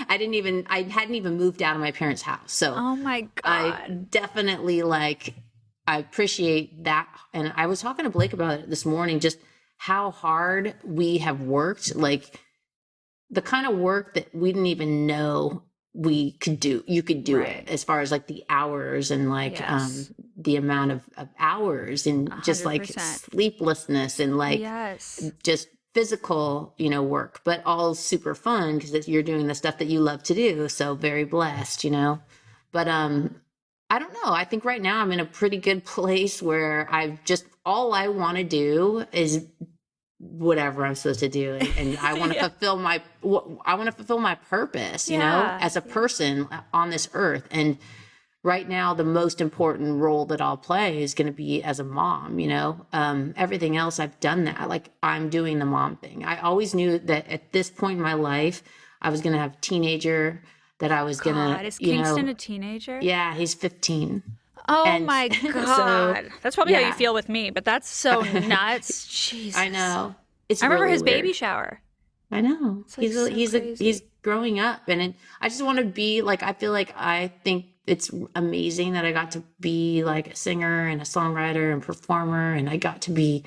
S2: hadn't even moved out of my parents' house. So
S1: oh my God,
S2: I definitely I appreciate that. And I was talking to Blake about it this morning, just how hard we have worked, like the kind of work that we didn't even know we could do. You could do it, as far as like the hours and like the amount of hours and 100%. Just like sleeplessness and like just physical, work, but all super fun because you're doing the stuff that you love to do. So very blessed, but I don't know. I think right now I'm in a pretty good place where all I want to do is whatever I'm supposed to do. And I want to fulfill my purpose, as a person on this earth. And right now, the most important role that I'll play is going to be as a mom, everything else I've done that. Like I'm doing the mom thing. I always knew that at this point in my life, I was going to have a teenager, that I was going to,
S1: is Kingston a teenager?
S2: Yeah, he's 15.
S1: Oh
S2: And
S1: my God. That's probably how you feel with me, but that's so nuts. Jesus.
S2: I know. It's
S1: I remember
S2: really
S1: his
S2: weird.
S1: baby shower.
S2: I know.
S1: Like
S2: He's growing up, and I just want to be like, I think it's amazing that I got to be like a singer and a songwriter and performer, and I got to be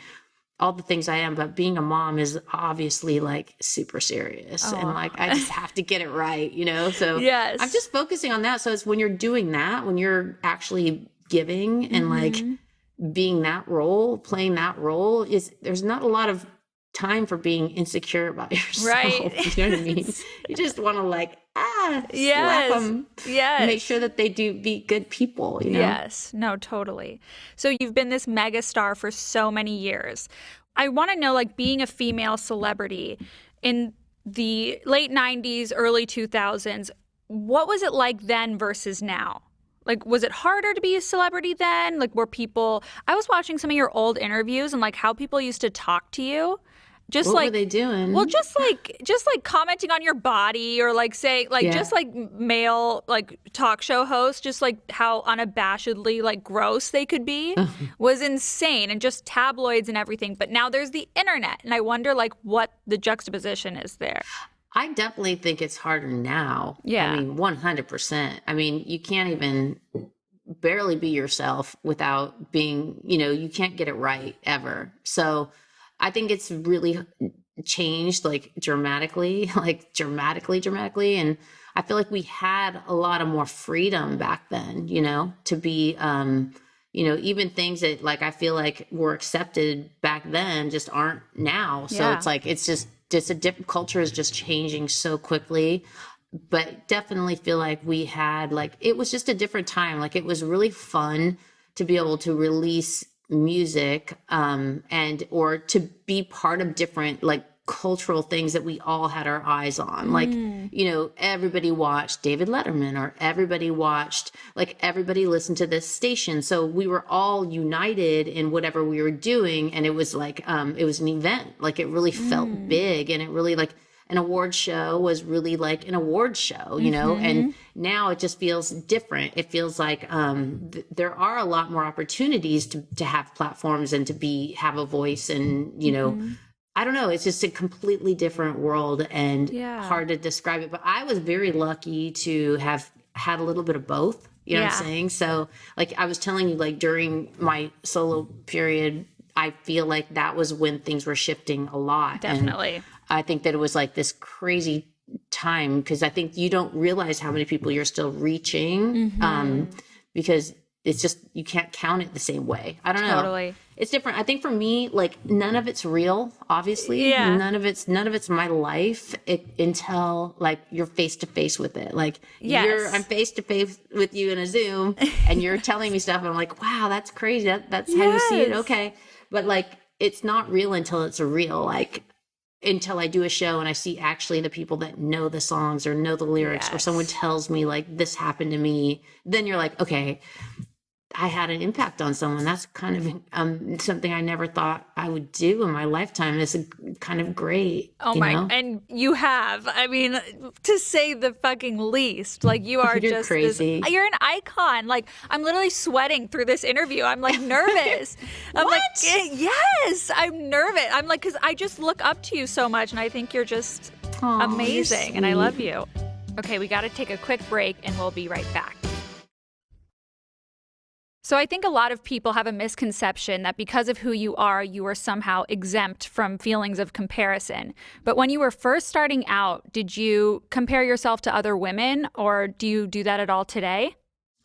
S2: all the things I am, but being a mom is obviously like super serious, and like I just have to get it right, so
S1: Yes.
S2: I'm just focusing on that. So it's when you're doing that, when you're actually giving and like being that role, playing that role, there's not a lot of time for being insecure about yourself.
S1: Right.
S2: You know what I mean? You just want to like,
S1: Yes.
S2: slap them.
S1: Yes.
S2: Make sure that they do be good people,
S1: Yes. No, totally. So you've been this mega star for so many years. I want to know, like, being a female celebrity in the late 90s, early 2000s, what was it like then versus now? Like, was it harder to be a celebrity then? Like, I was watching some of your old interviews and like how people used to talk to you. Just
S2: What
S1: like,
S2: were they doing?
S1: well, just like commenting on your body, or like saying like just like male like talk show hosts, just like how unabashedly like gross they could be was insane, and just tabloids and everything. But now there's the internet, and I wonder like what the juxtaposition is there.
S2: I definitely think it's harder now.
S1: Yeah.
S2: I mean, 100%. I mean, you can't even barely be yourself without being, you can't get it right ever. So I think it's really changed like dramatically. And I feel like we had a lot of more freedom back then, to be, even things that like I feel like were accepted back then just aren't now. So it's like, it's just a different culture is just changing so quickly. But definitely feel like we had like, it was just a different time. Like it was really fun to be able to release music or to be part of different like cultural things that we all had our eyes on. Like, everybody watched David Letterman, or everybody listened to this station. So we were all united in whatever we were doing. And it was like, it was an event. Like it really felt big, and it really like an award show was really like an award show, and now it just feels different. It feels like there are a lot more opportunities to have platforms and to have a voice, and, I don't know. It's just a completely different world, and hard to describe it. But I was very lucky to have had a little bit of both. You know what I'm saying? So like I was telling you, like during my solo period, I feel like that was when things were shifting a lot.
S1: Definitely.
S2: And I think that it was like this crazy time, because I think you don't realize how many people you're still reaching, because it's just, you can't count it the same way. I don't know.
S1: Totally.
S2: It's different. I think for me, like none of it's real, obviously.
S1: Yeah.
S2: None of it's my life until like you're face to face with it. Like I'm face to face with you in a Zoom and you're telling me stuff and I'm like, wow, that's crazy. That's how you see it. Okay. But like, it's not real until it's real. Like until I do a show and I see actually the people that know the songs or know the lyrics, or someone tells me like this happened to me, then you're like, okay, I had an impact on someone. That's kind of something I never thought I would do in my lifetime. It's kind of great.
S1: Oh my, and you have, I mean, to say the fucking least, like you are just
S2: crazy.
S1: You're an icon. Like I'm literally sweating through this interview. I'm like nervous. I'm like, yes, I'm nervous. I'm like, cause I just look up to you so much and I think you're just amazing and I love you. Okay, we got to take a quick break and we'll be right back. So I think a lot of people have a misconception that because of who you are somehow exempt from feelings of comparison. But when you were first starting out, did you compare yourself to other women, or do you do that at all today?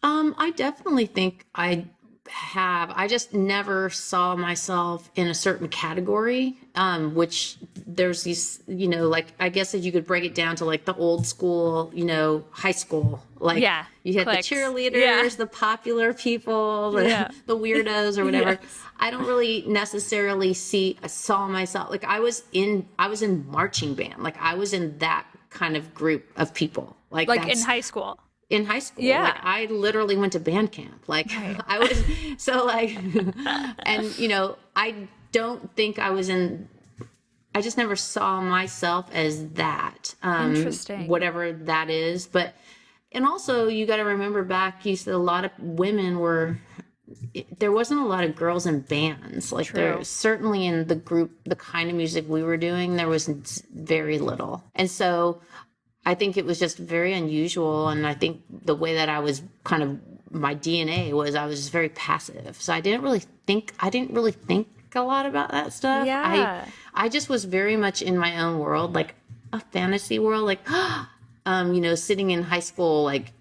S2: I definitely think I have. I just never saw myself in a certain category, which there's these, like, I guess that you could break it down to like the old school, high school. Like you had the cheerleaders, the popular people, the weirdos or whatever. Yes. I don't really necessarily saw myself. Like I was in marching band. Like I was in that kind of group of people. Like
S1: in high school.
S2: In high school.
S1: Yeah.
S2: Like I literally went to band camp. Like I was so like, and I don't think I just never saw myself as that.
S1: Interesting.
S2: Whatever that is. But And also, you got to remember back, you said a lot of women were, there wasn't a lot of girls in bands. Like, there certainly in the group, the kind of music we were doing, there was very little. And so I think it was just very unusual. And I think the way that I was kind of, my DNA was, I was just very passive. So I didn't really think a lot about that stuff.
S1: Yeah.
S2: I just was very much in my own world, like a fantasy world, like, sitting in high school, like,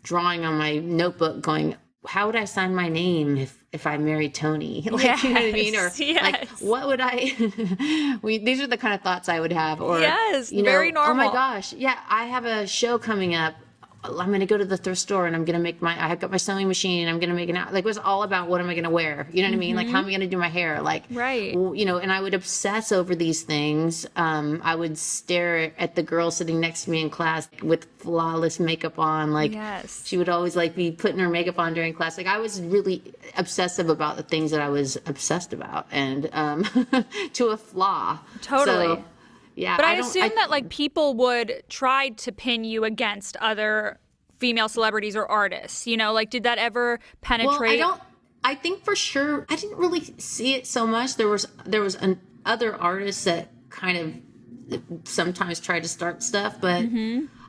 S2: drawing on my notebook going, how would I sign my name if I married Tony? Like,
S1: yes,
S2: you know what I mean? Or
S1: yes.
S2: like, what would I, these are the kind of thoughts I would have. Or,
S1: yes, very normal.
S2: Oh my gosh. Yeah. I have a show coming up. I'm going to go to the thrift store and I'm going to make I've got my sewing machine and I'm going to make like, it was all about what am I going to wear? You know what I mean? Like, how am I going to do my hair? Like,
S1: right.
S2: And I would obsess over these things. I would stare at the girl sitting next to me in class with flawless makeup on. Like,
S1: yes.
S2: She would always like be putting her makeup on during class. Like, I was really obsessive about the things that I was obsessed about, and to a flaw.
S1: Totally.
S2: So, yeah,
S1: but I assume that like people would try to pin you against other female celebrities or artists, like, did that ever penetrate?
S2: Well, I think for sure, I didn't really see it so much. There was other artists that kind of sometimes tried to start stuff, but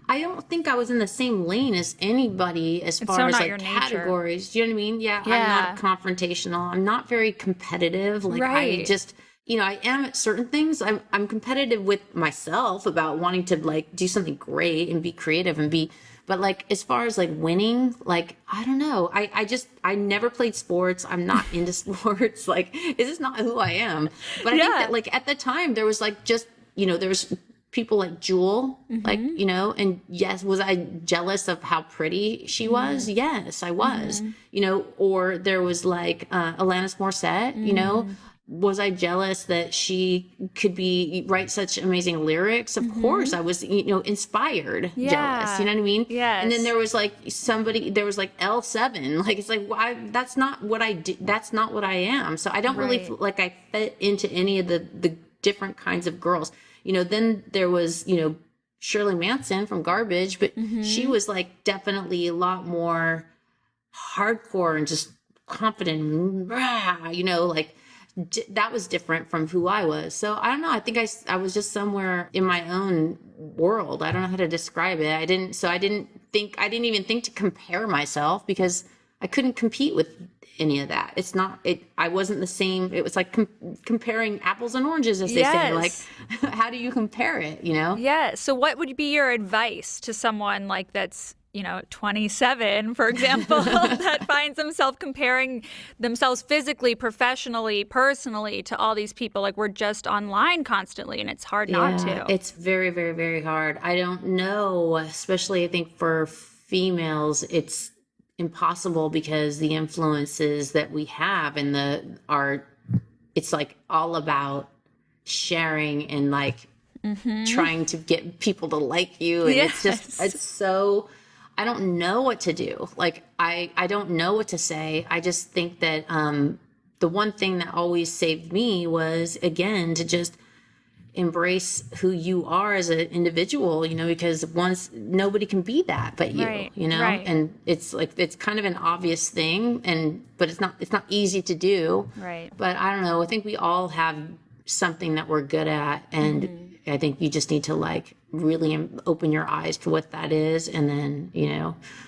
S2: I don't think I was in the same lane as anybody as far as like categories. Do you know what I mean? Yeah. I'm not confrontational. I'm not very competitive. Like, right. I just, I am at certain things. I'm competitive with myself about wanting to like do something great and be creative and but like, as far as like winning, like, I don't know. I never played sports. I'm not into sports. Like, this is not who I am. But I think that like at the time there was like just, there was people like Jewel, like, and yes, was I jealous of how pretty she was? Yes, I was, or there was like Alanis Morissette, was I jealous that she could write such amazing lyrics? Of course I was, inspired, jealous, you know what I mean?
S1: Yes.
S2: And then there was like there was like L7, like, it's like, well, that's not what I do. That's not what I am. So I don't really feel like I fit into any of the different kinds of girls. Then there was, Shirley Manson from Garbage, but she was like definitely a lot more hardcore and just confident, like, that was different from who I was. So I don't know. I think I was just somewhere in my own world. I don't know how to describe it. I didn't even think to compare myself because I couldn't compete with any of that. I wasn't the same. It was like comparing apples and oranges, as they say. Like, how do you compare it,
S1: Yeah. So what would be your advice to someone like that's, 27, for example, that finds themselves comparing themselves physically, professionally, personally to all these people? Like, we're just online constantly and it's hard not to.
S2: It's very, very, very hard. I don't know, especially I think for females, it's impossible because the influences that we have and it's like all about sharing and like trying to get people to like you. And it's so, I don't know what to do. Like, I don't know what to say. I just think that the one thing that always saved me was, again, to just embrace who you are as an individual, because once nobody can be that but you,
S1: right.
S2: And it's like, it's kind of an obvious thing, but it's not easy to do.
S1: Right.
S2: But I don't know. I think we all have something that we're good at, and I think you just need to like really open your eyes to what that is, and then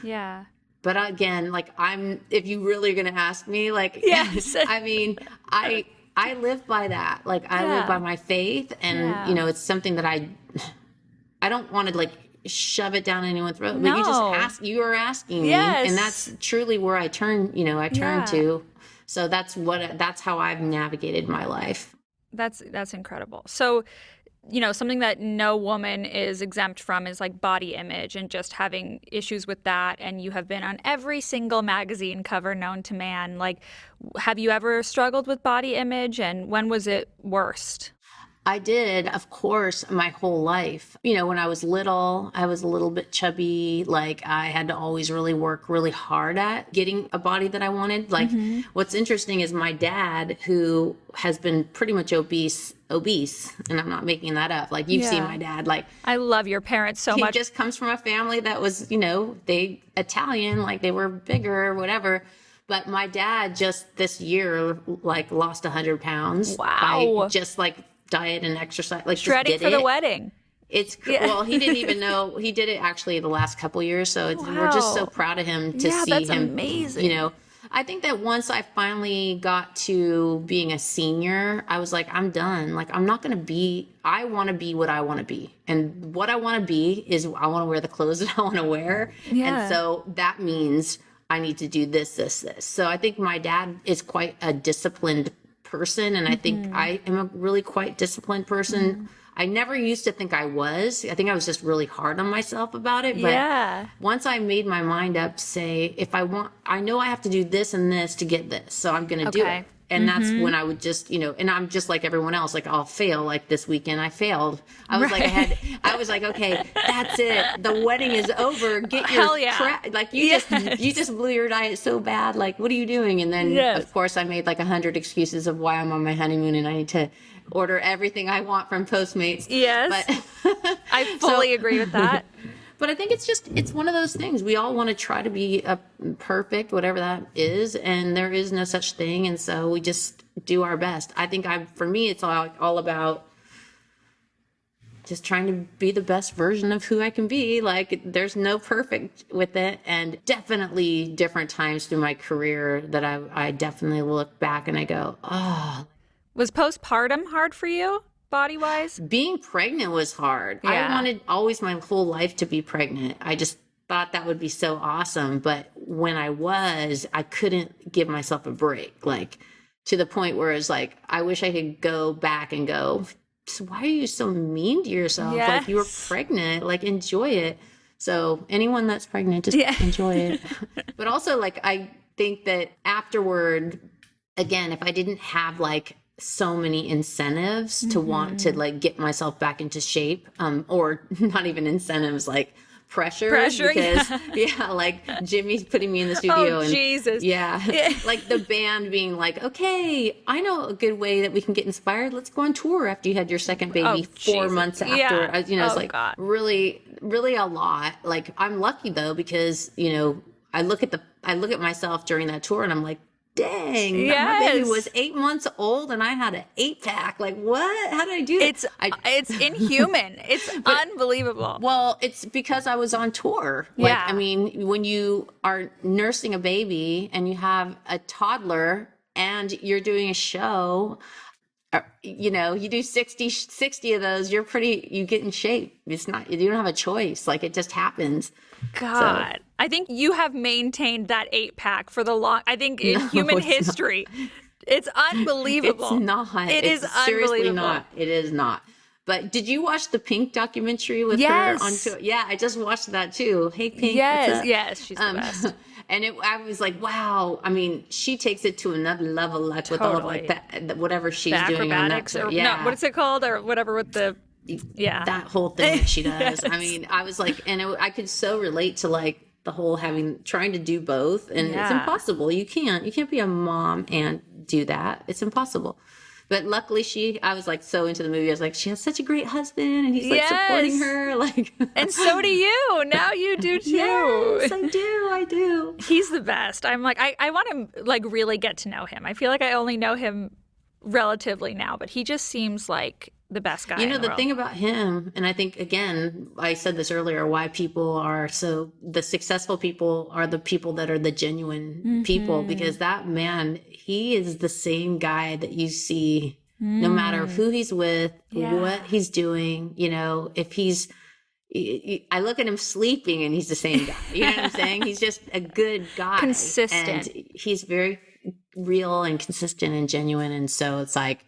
S1: Yeah.
S2: But again, like, if you really are going to ask me, like,
S1: yes.
S2: I mean, I live by that. Like, I live by my faith, and it's something that I don't want to like shove it down anyone's throat.
S1: No.
S2: But you are asking me, and that's truly where I turn to. So that's how I've navigated my life.
S1: That's incredible. So, something that no woman is exempt from is like body image and just having issues with that. And you have been on every single magazine cover known to man. Like, have you ever struggled with body image, and when was it worst?
S2: I did, of course, my whole life. You know, when I was little, I was a little bit chubby. Like, I had to always really work really hard at getting a body that I wanted. Like, what's interesting is my dad, who has been pretty much obese, and I'm not making that up. Like, you've seen my dad. Like,
S1: I love your parents so much.
S2: He just comes from a family that was, you know, they Italian, like they were bigger or whatever. But my dad just this year, like, lost 100 pounds.
S1: Wow.
S2: By just like diet and exercise, like
S1: shredding
S2: just
S1: for the wedding.
S2: It's well, he didn't even know. He did it actually the last couple years, so we're just so proud of him to see
S1: that's
S2: him.
S1: Amazing.
S2: You know, I think that once I finally got to being a senior, I was like, I'm done. Like, I'm not going to be. I want to be what I want to be, and what I want to be is I want to wear the clothes that I want to wear, and so that means I need to do this. So I think my dad is quite a disciplined person, and I think I am a really quite disciplined person. I never used to think I was. I think I was just really hard on myself about it. But once I made my mind up, say, if I want, I know I have to do this and this to get this, so I'm going to do it. And that's when I would just, you know, and I'm just like everyone else, like I'll fail. Like this weekend I failed. I was like, I was like, okay, that's it. The wedding is over. Get your like you just blew your diet so bad. Like, what are you doing? And then of course I made like 100 excuses of why I'm on my honeymoon and I need to order everything I want from Postmates.
S1: Yes. But I fully agree with that.
S2: But I think it's one of those things. We all want to try to be perfect, whatever that is, and there is no such thing. And so we just do our best. I think for me, it's all about just trying to be the best version of who I can be. Like, there's no perfect with it. And definitely different times through my career that I definitely look back and I go, oh.
S1: Was postpartum hard for you? Body-wise?
S2: Being pregnant was hard. I wanted always my whole life to be pregnant. I just thought that would be so awesome. But when I couldn't give myself a break, like to the point where it's like, I wish I could go back and go, so why are you so mean to yourself? Like, you were pregnant, like, enjoy it. So anyone that's pregnant, just enjoy it. But also, like, I think that afterward, again, if I didn't have like so many incentives to want to like get myself back into shape, or not even incentives, like pressure because like Jimmy's putting me in the studio and
S1: Jesus.
S2: Like the band being like, okay, I know a good way that we can get inspired. Let's go on tour after you had your second baby 4 months after. You know, it's like really, really a lot. Like, I'm lucky though, because, you know, I look at myself during that tour and I'm like, dang, my baby was 8 months old and I had an 8-pack. Like, what? How did I do that?
S1: It's inhuman. It's unbelievable.
S2: Well, it's because I was on tour. Like, I mean, when you are nursing a baby and you have a toddler and you're doing a show, you know, you do 60 of those, you get in shape. It's not, you don't have a choice. Like, it just happens.
S1: God, so. I think you have maintained that 8-pack for I think in human history. It's unbelievable.
S2: It's not. It is seriously not. It is not. But did you watch the Pink documentary with her on tour? Yeah, I just watched that too. Hey, Pink.
S1: Yes, she's the best.
S2: And I was like, wow. I mean, she takes it to another level, like with all of like that, whatever she's doing on that.
S1: No, what is it called, or whatever with the.
S2: That whole thing that she does. I mean, I was like, and I could so relate to like the whole trying to do both, and it's impossible. You can't be a mom and do that. It's impossible. But luckily I was like so into the movie. I was like, she has such a great husband and he's like supporting her. Like,
S1: and so do you. Now you do too.
S2: Yes, I do.
S1: He's the best. I'm like, I want to like really get to know him. I feel like I only know him relatively now, but he just seems like the best guy.
S2: You know,
S1: in the
S2: the thing about him, and I think, again, I said this earlier, why people are the successful people are the people that are the genuine people, because that man, he is the same guy that you see no matter who he's with, what he's doing, you know, if I look at him sleeping and he's the same guy. You know what I'm saying? He's just a good guy.
S1: Consistent.
S2: And he's very real and consistent and genuine. And so it's like,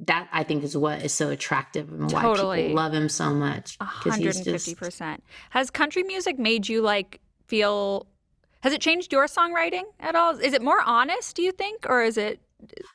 S2: that I think is what is so attractive and why people love him so much.
S1: 150%. Has country music made you like feel, has it changed your songwriting at all? Is it more honest, do you think? Or is it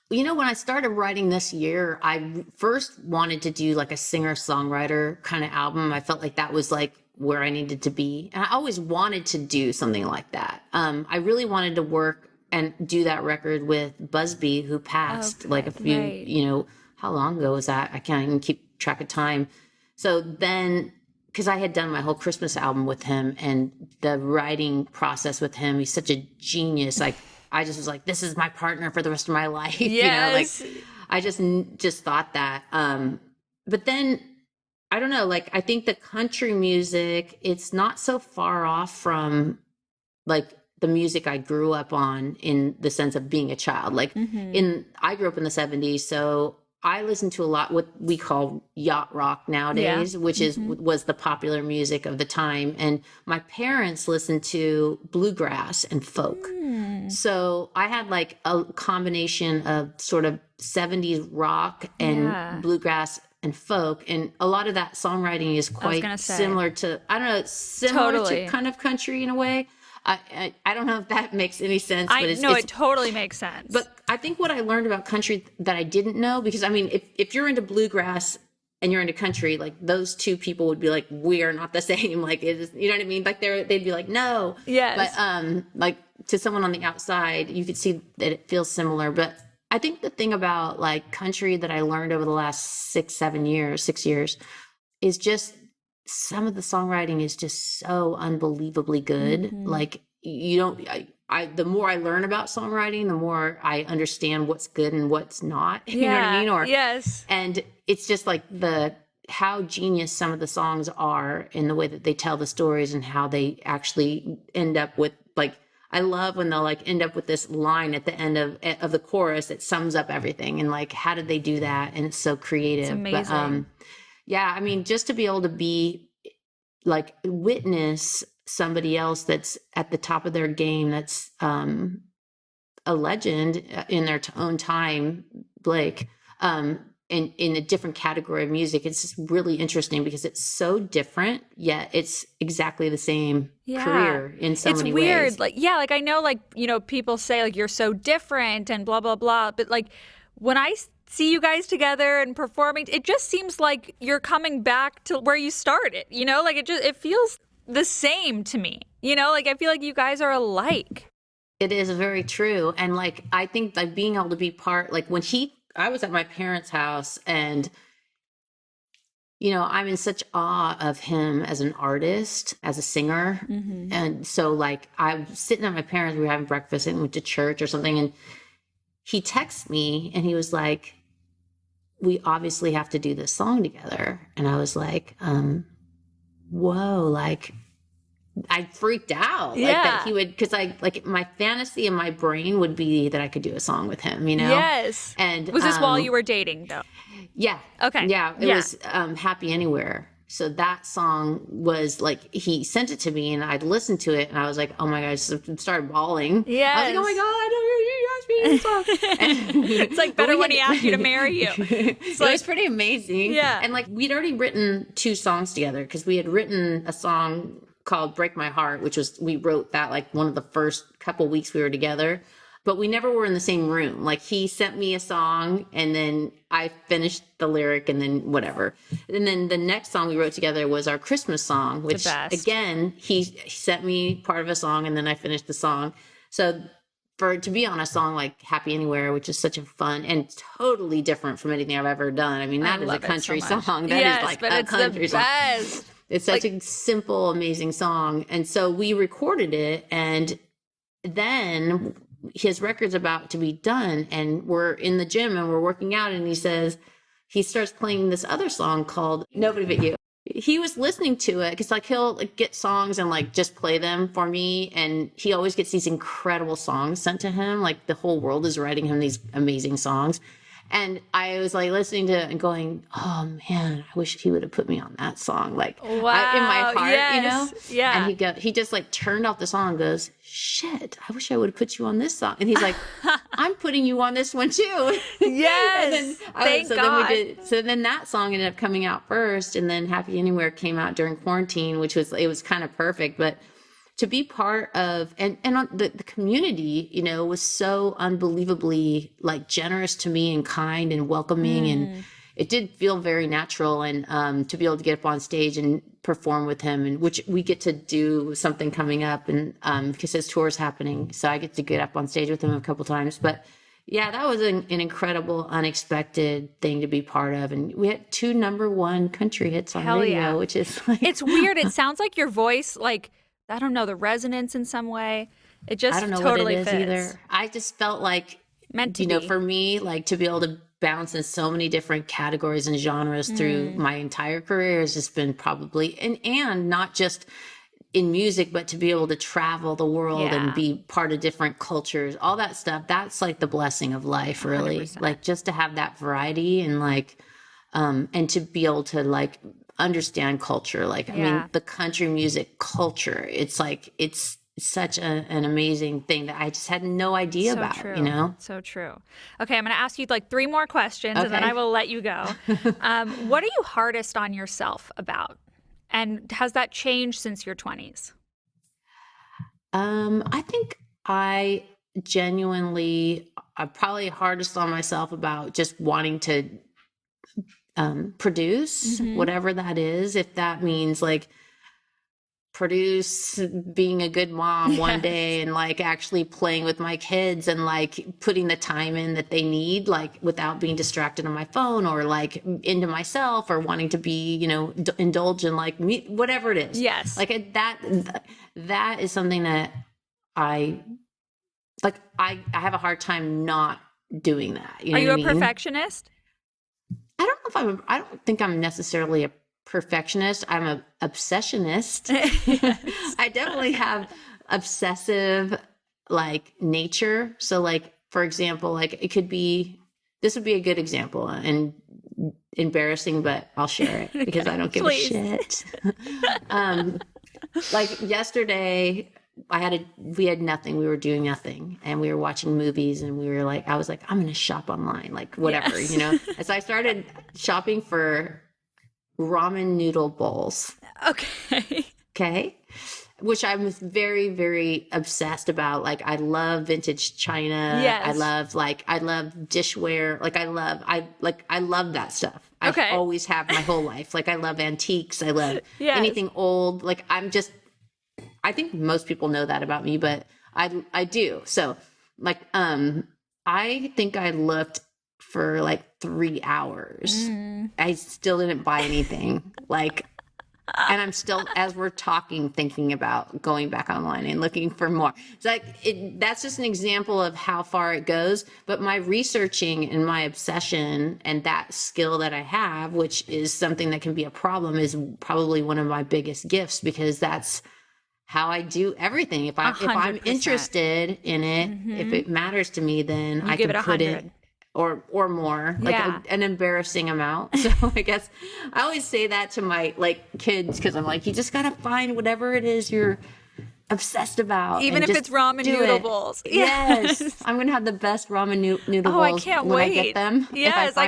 S2: When I started writing this year, I first wanted to do like a singer-songwriter kind of album. I felt like that was like where I needed to be. And I always wanted to do something like that. I really wanted to work and do that record with Busby, who passed like a few,
S1: right.
S2: How long ago was that? I can't even keep track of time. So then, because I had done my whole Christmas album with him, and the writing process with him, he's such a genius. Like, I just was like, this is my partner for the rest of my life.
S1: Yes.
S2: I just thought that. But then, I don't know, like, I think the country music, it's not so far off from like the music I grew up on, in the sense of being a child. Like, I grew up in the 70s, so I listened to a lot what we call yacht rock nowadays, which was the popular music of the time. And my parents listened to bluegrass and folk. So I had like a combination of sort of 70s rock and bluegrass and folk. And a lot of that songwriting is quite similar to, I don't know, similar to kind of country in a way. I don't know if that makes any sense. But
S1: it totally makes sense.
S2: But I think what I learned about country that I didn't know, because I mean, if you're into bluegrass and you're into country, like those two people would be like, we are not the same. Like, it is, you know what I mean? Like they'd be like, no.
S1: Yes.
S2: But like to someone on the outside, you could see that it feels similar. But I think the thing about like country that I learned over the last 6 years, is just some of the songwriting is just so unbelievably good. Like, you don't, the more I learn about songwriting, the more I understand what's good and what's not. You know what I mean?
S1: Yes.
S2: And it's just like how genius some of the songs are in the way that they tell the stories, and how they actually end up with, like, I love when they'll like end up with this line at the end of the chorus that sums up everything. And like, how did they do that? And it's so creative.
S1: It's amazing.
S2: Yeah, I mean, just to be able to be like witness somebody else that's at the top of their game, that's a legend in their own time, Blake, in a different category of music. It's just really interesting because it's so different, yet it's exactly the same career in so many ways.
S1: It's weird. Like, I know, like, people say like you're so different and blah, blah, blah. But like when I see you guys together and performing, it just seems like you're coming back to where you started, like it feels the same to me, like I feel like you guys are alike.
S2: It is very true. And like, I think like being able to be part, like when I was at my parents' house, and I'm in such awe of him as an artist, as a singer. And so like, I was sitting at my parents, we were having breakfast and went to church or something, and he texted me and he was like, we obviously have to do this song together. And I was like, whoa, like I freaked out. Like that he would, because like my fantasy in my brain would be that I could do a song with him,
S1: Yes.
S2: And
S1: was this while you were dating though?
S2: Yeah.
S1: Okay.
S2: Yeah. It was Happy Anywhere. So that song was like, he sent it to me and I'd listened to it and I was like, oh my gosh, started bawling.
S1: Yes.
S2: I was like, oh my God, you asked me this song.
S1: It's like better when he asked you to marry you.
S2: It was pretty amazing.
S1: Yeah.
S2: And like, we'd already written 2 songs together, because we had written a song called Break My Heart, which was, we wrote that like one of the first couple weeks we were together. But we never were in the same room. Like, he sent me a song and then I finished the lyric and then whatever. And then the next song we wrote together was our Christmas song, which again, he sent me part of a song and then I finished the song. So to be on a song like Happy Anywhere, which is such a fun and totally different from anything I've ever done. I mean, that is a country song. That is like a country song. It's such a simple, amazing song. And so we recorded it, and then his record's about to be done, and we're in the gym and we're working out, and he starts playing this other song called Nobody But You. He was listening to it because like he'll like get songs and like just play them for me, and he always gets these incredible songs sent to him. Like, the whole world is writing him these amazing songs. And I was like listening to it and going, oh man, I wish he would have put me on that song. Like, in my heart,
S1: Yeah.
S2: And he just like turned off the song and goes, shit, I wish I would have put you on this song. And he's like, I'm putting you on this one too.
S1: Yes. Thank God.
S2: So then that song ended up coming out first, and then Happy Anywhere came out during quarantine, it was kind of perfect. But to be part of, and the community, you know, was so unbelievably like generous to me and kind and welcoming. And it did feel very natural. And to be able to get up on stage and perform with him, and which we get to do something coming up, and because his tour is happening. So I get to get up on stage with him a couple times. But yeah, that was an incredible, unexpected thing to be part of. And we had 2 #1 country hits on radio, which is like...
S1: It's weird. It sounds like your voice, like, I don't know, the resonance in some way. It just totally fits. I don't know what it is either.
S2: I just felt like,
S1: meant to
S2: you know, for me, like to be able to bounce in so many different categories and genres through my entire career has just been probably, and not just in music, but to be able to travel the world and be part of different cultures, all that stuff. That's like the blessing of life, really.
S1: 100%.
S2: Like just to have that variety and like, and to be able to like understand culture. Like, I mean, the country music culture, it's like, it's such an amazing thing that I just had no idea about, you know?
S1: So true. Okay, I'm going to ask you like 3 more questions and then I will let you go. What are you hardest on yourself about? And has that changed since your 20s?
S2: I think I genuinely, I'm probably hardest on myself about just wanting to produce whatever that is. If that means like produce being a good mom one day and like actually playing with my kids and like putting the time in that they need, like without being distracted on my phone or like into myself or wanting to be, you know, indulge in like me, whatever it is.
S1: Yes.
S2: Like that is something that I have a hard time not doing that. You know
S1: Are you
S2: what
S1: a
S2: I mean?
S1: perfectionist?
S2: I don't think I'm necessarily a perfectionist. I'm an obsessionist. I definitely have obsessive like nature. So like, for example, like it could be, this would be a good example and embarrassing, but I'll share it because I don't give a shit. Like yesterday we had nothing. We were doing nothing and we were watching movies and we were like, I was like, I'm going to shop online, like whatever, you know? And so I started shopping for ramen noodle bowls. Okay. Which I was very, very obsessed about. Like I love vintage china.
S1: Yes.
S2: I love dishware. I love that stuff. I always have my whole life. Like I love antiques. I love anything old. Like I think most people know that about me, but I do. So like, I think I looked for like 3 hours. I still didn't buy anything. Like, and I'm still, as we're talking, thinking about going back online and looking for more. It's like, that's just an example of how far it goes. But my researching and my obsession and that skill that I have, which is something that can be a problem, is probably one of my biggest gifts because that's how I do everything. If I'm interested in it, if it matters to me, then I can put it or more, like an embarrassing amount. So I guess I always say that to my like kids because I'm like, you just gotta find whatever it is you're obsessed about,
S1: even if it's ramen noodle bowls.
S2: Yes, I'm gonna have the best ramen noodle bowls.
S1: I can't
S2: when
S1: wait.
S2: I get them.
S1: Yes,
S2: I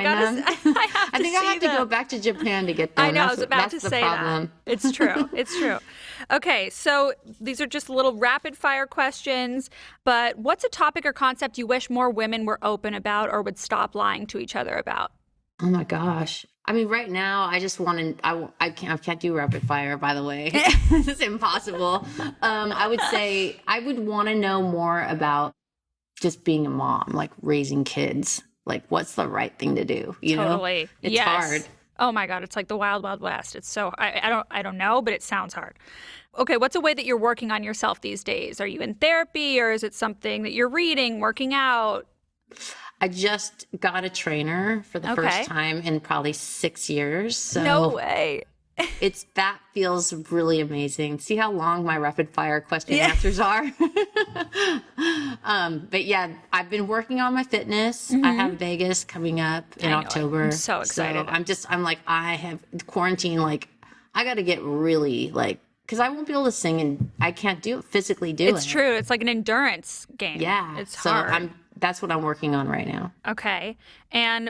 S2: think I have to go back to Japan to get them.
S1: I know. I was about to say that. It's true. It's true. Okay, so these are just little rapid fire questions, but what's a topic or concept you wish more women were open about or would stop lying to each other about?
S2: Oh my gosh. I mean, right now, I just want to, I can't do rapid fire, by the way. It's impossible. I would say I would want to know more about just being a mom, like raising kids. Like, what's the right thing to do? You know? It's hard.
S1: Oh my God, it's like the wild, wild west. It's so, I don't know, but it sounds hard. Okay, what's a way that you're working on yourself these days? Are you in therapy or is it something that you're reading, working out?
S2: I just got a trainer for the first time in probably 6 years. So
S1: no way.
S2: That feels really amazing. See how long my rapid fire question answers are? But yeah, I've been working on my fitness. I have Vegas coming up in October.
S1: I'm so excited.
S2: So I have quarantine. Like I got to get really like, because I won't be able to sing and I can't physically do it.
S1: It's true. It's like an endurance game.
S2: Yeah.
S1: It's hard.
S2: That's what I'm working on right now.
S1: Okay. And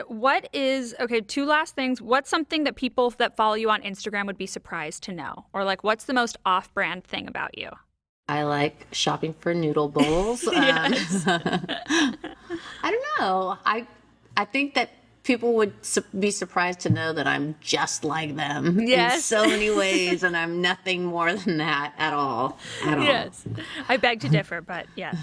S1: two last things. What's something that people that follow you on Instagram would be surprised to know? Or like, what's the most off-brand thing about you?
S2: I like shopping for noodle bowls.
S1: Yes.
S2: I don't know. I think that people would be surprised to know that I'm just like them in
S1: Yes.
S2: so many ways, and I'm nothing more than that at all.
S1: Yes. I beg to differ, but yes.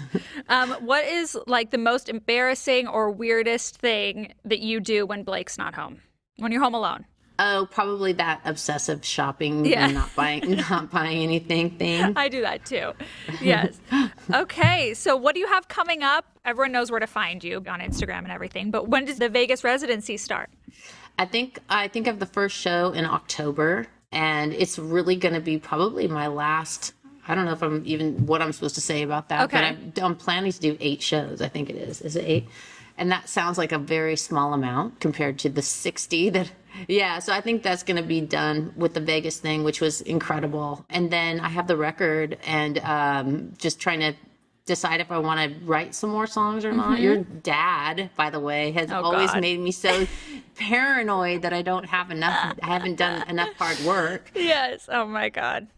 S1: What is like the most embarrassing or weirdest thing that you do when Blake's not home? When you're home alone?
S2: Oh, probably that obsessive shopping
S1: Yeah.
S2: and not buying anything thing.
S1: I do that too. Yes. Okay. So what do you have coming up? Everyone knows where to find you on Instagram and everything, but when does the Vegas residency start?
S2: I think I have the first show in October, and it's really going to be probably my last. I don't know if I'm even what I'm supposed to say about that,
S1: Okay.
S2: but I'm planning to do 8 shows. I think it is. Is it 8? And that sounds like a very small amount compared to the 60 that. Yeah, so I think that's going to be done with the Vegas thing, which was incredible. And then I have the record, and just trying to decide if I want to write some more songs or not. Your dad, by the way, has always
S1: God.
S2: made me so paranoid that I don't have enough. I haven't done enough hard work.
S1: Yes. Oh my God.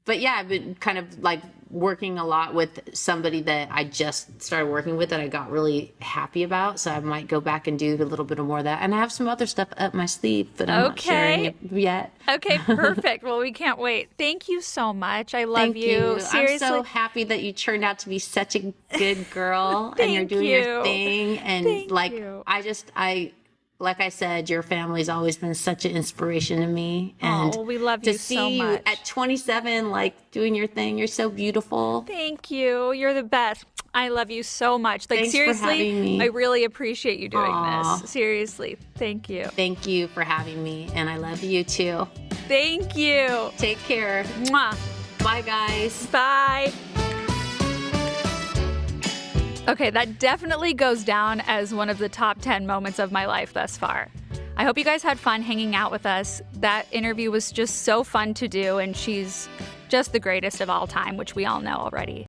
S2: But yeah, I've been kind of like working a lot with somebody that I just started working with that I got really happy about. So I might go back and do a little bit more of that. And I have some other stuff up my sleeve, but I'm not sharing it yet.
S1: Okay, perfect. Well, we can't wait. Thank you so much. I love
S2: Thank you.
S1: Seriously.
S2: I'm so happy that you turned out to be such a good girl and you're
S1: Thank
S2: doing
S1: you.
S2: your thing. And
S1: Thank
S2: like,
S1: you.
S2: like I said, your family's always been such an inspiration to me. And
S1: Oh, we love
S2: to
S1: you
S2: see
S1: so
S2: you
S1: much.
S2: at 27, like doing your thing, you're so beautiful.
S1: Thank you. You're the best. I love you so much. Like,
S2: Thanks for
S1: seriously,
S2: having me.
S1: I really appreciate you doing
S2: Aw.
S1: this. Seriously. Thank you.
S2: Thank you for having me, and I love you too.
S1: Thank you.
S2: Take care.
S1: Mwah.
S2: Bye, guys.
S1: Bye. Okay, that definitely goes down as one of the top 10 moments of my life thus far. I hope you guys had fun hanging out with us. That interview was just so fun to do, and she's just the greatest of all time, which we all know already.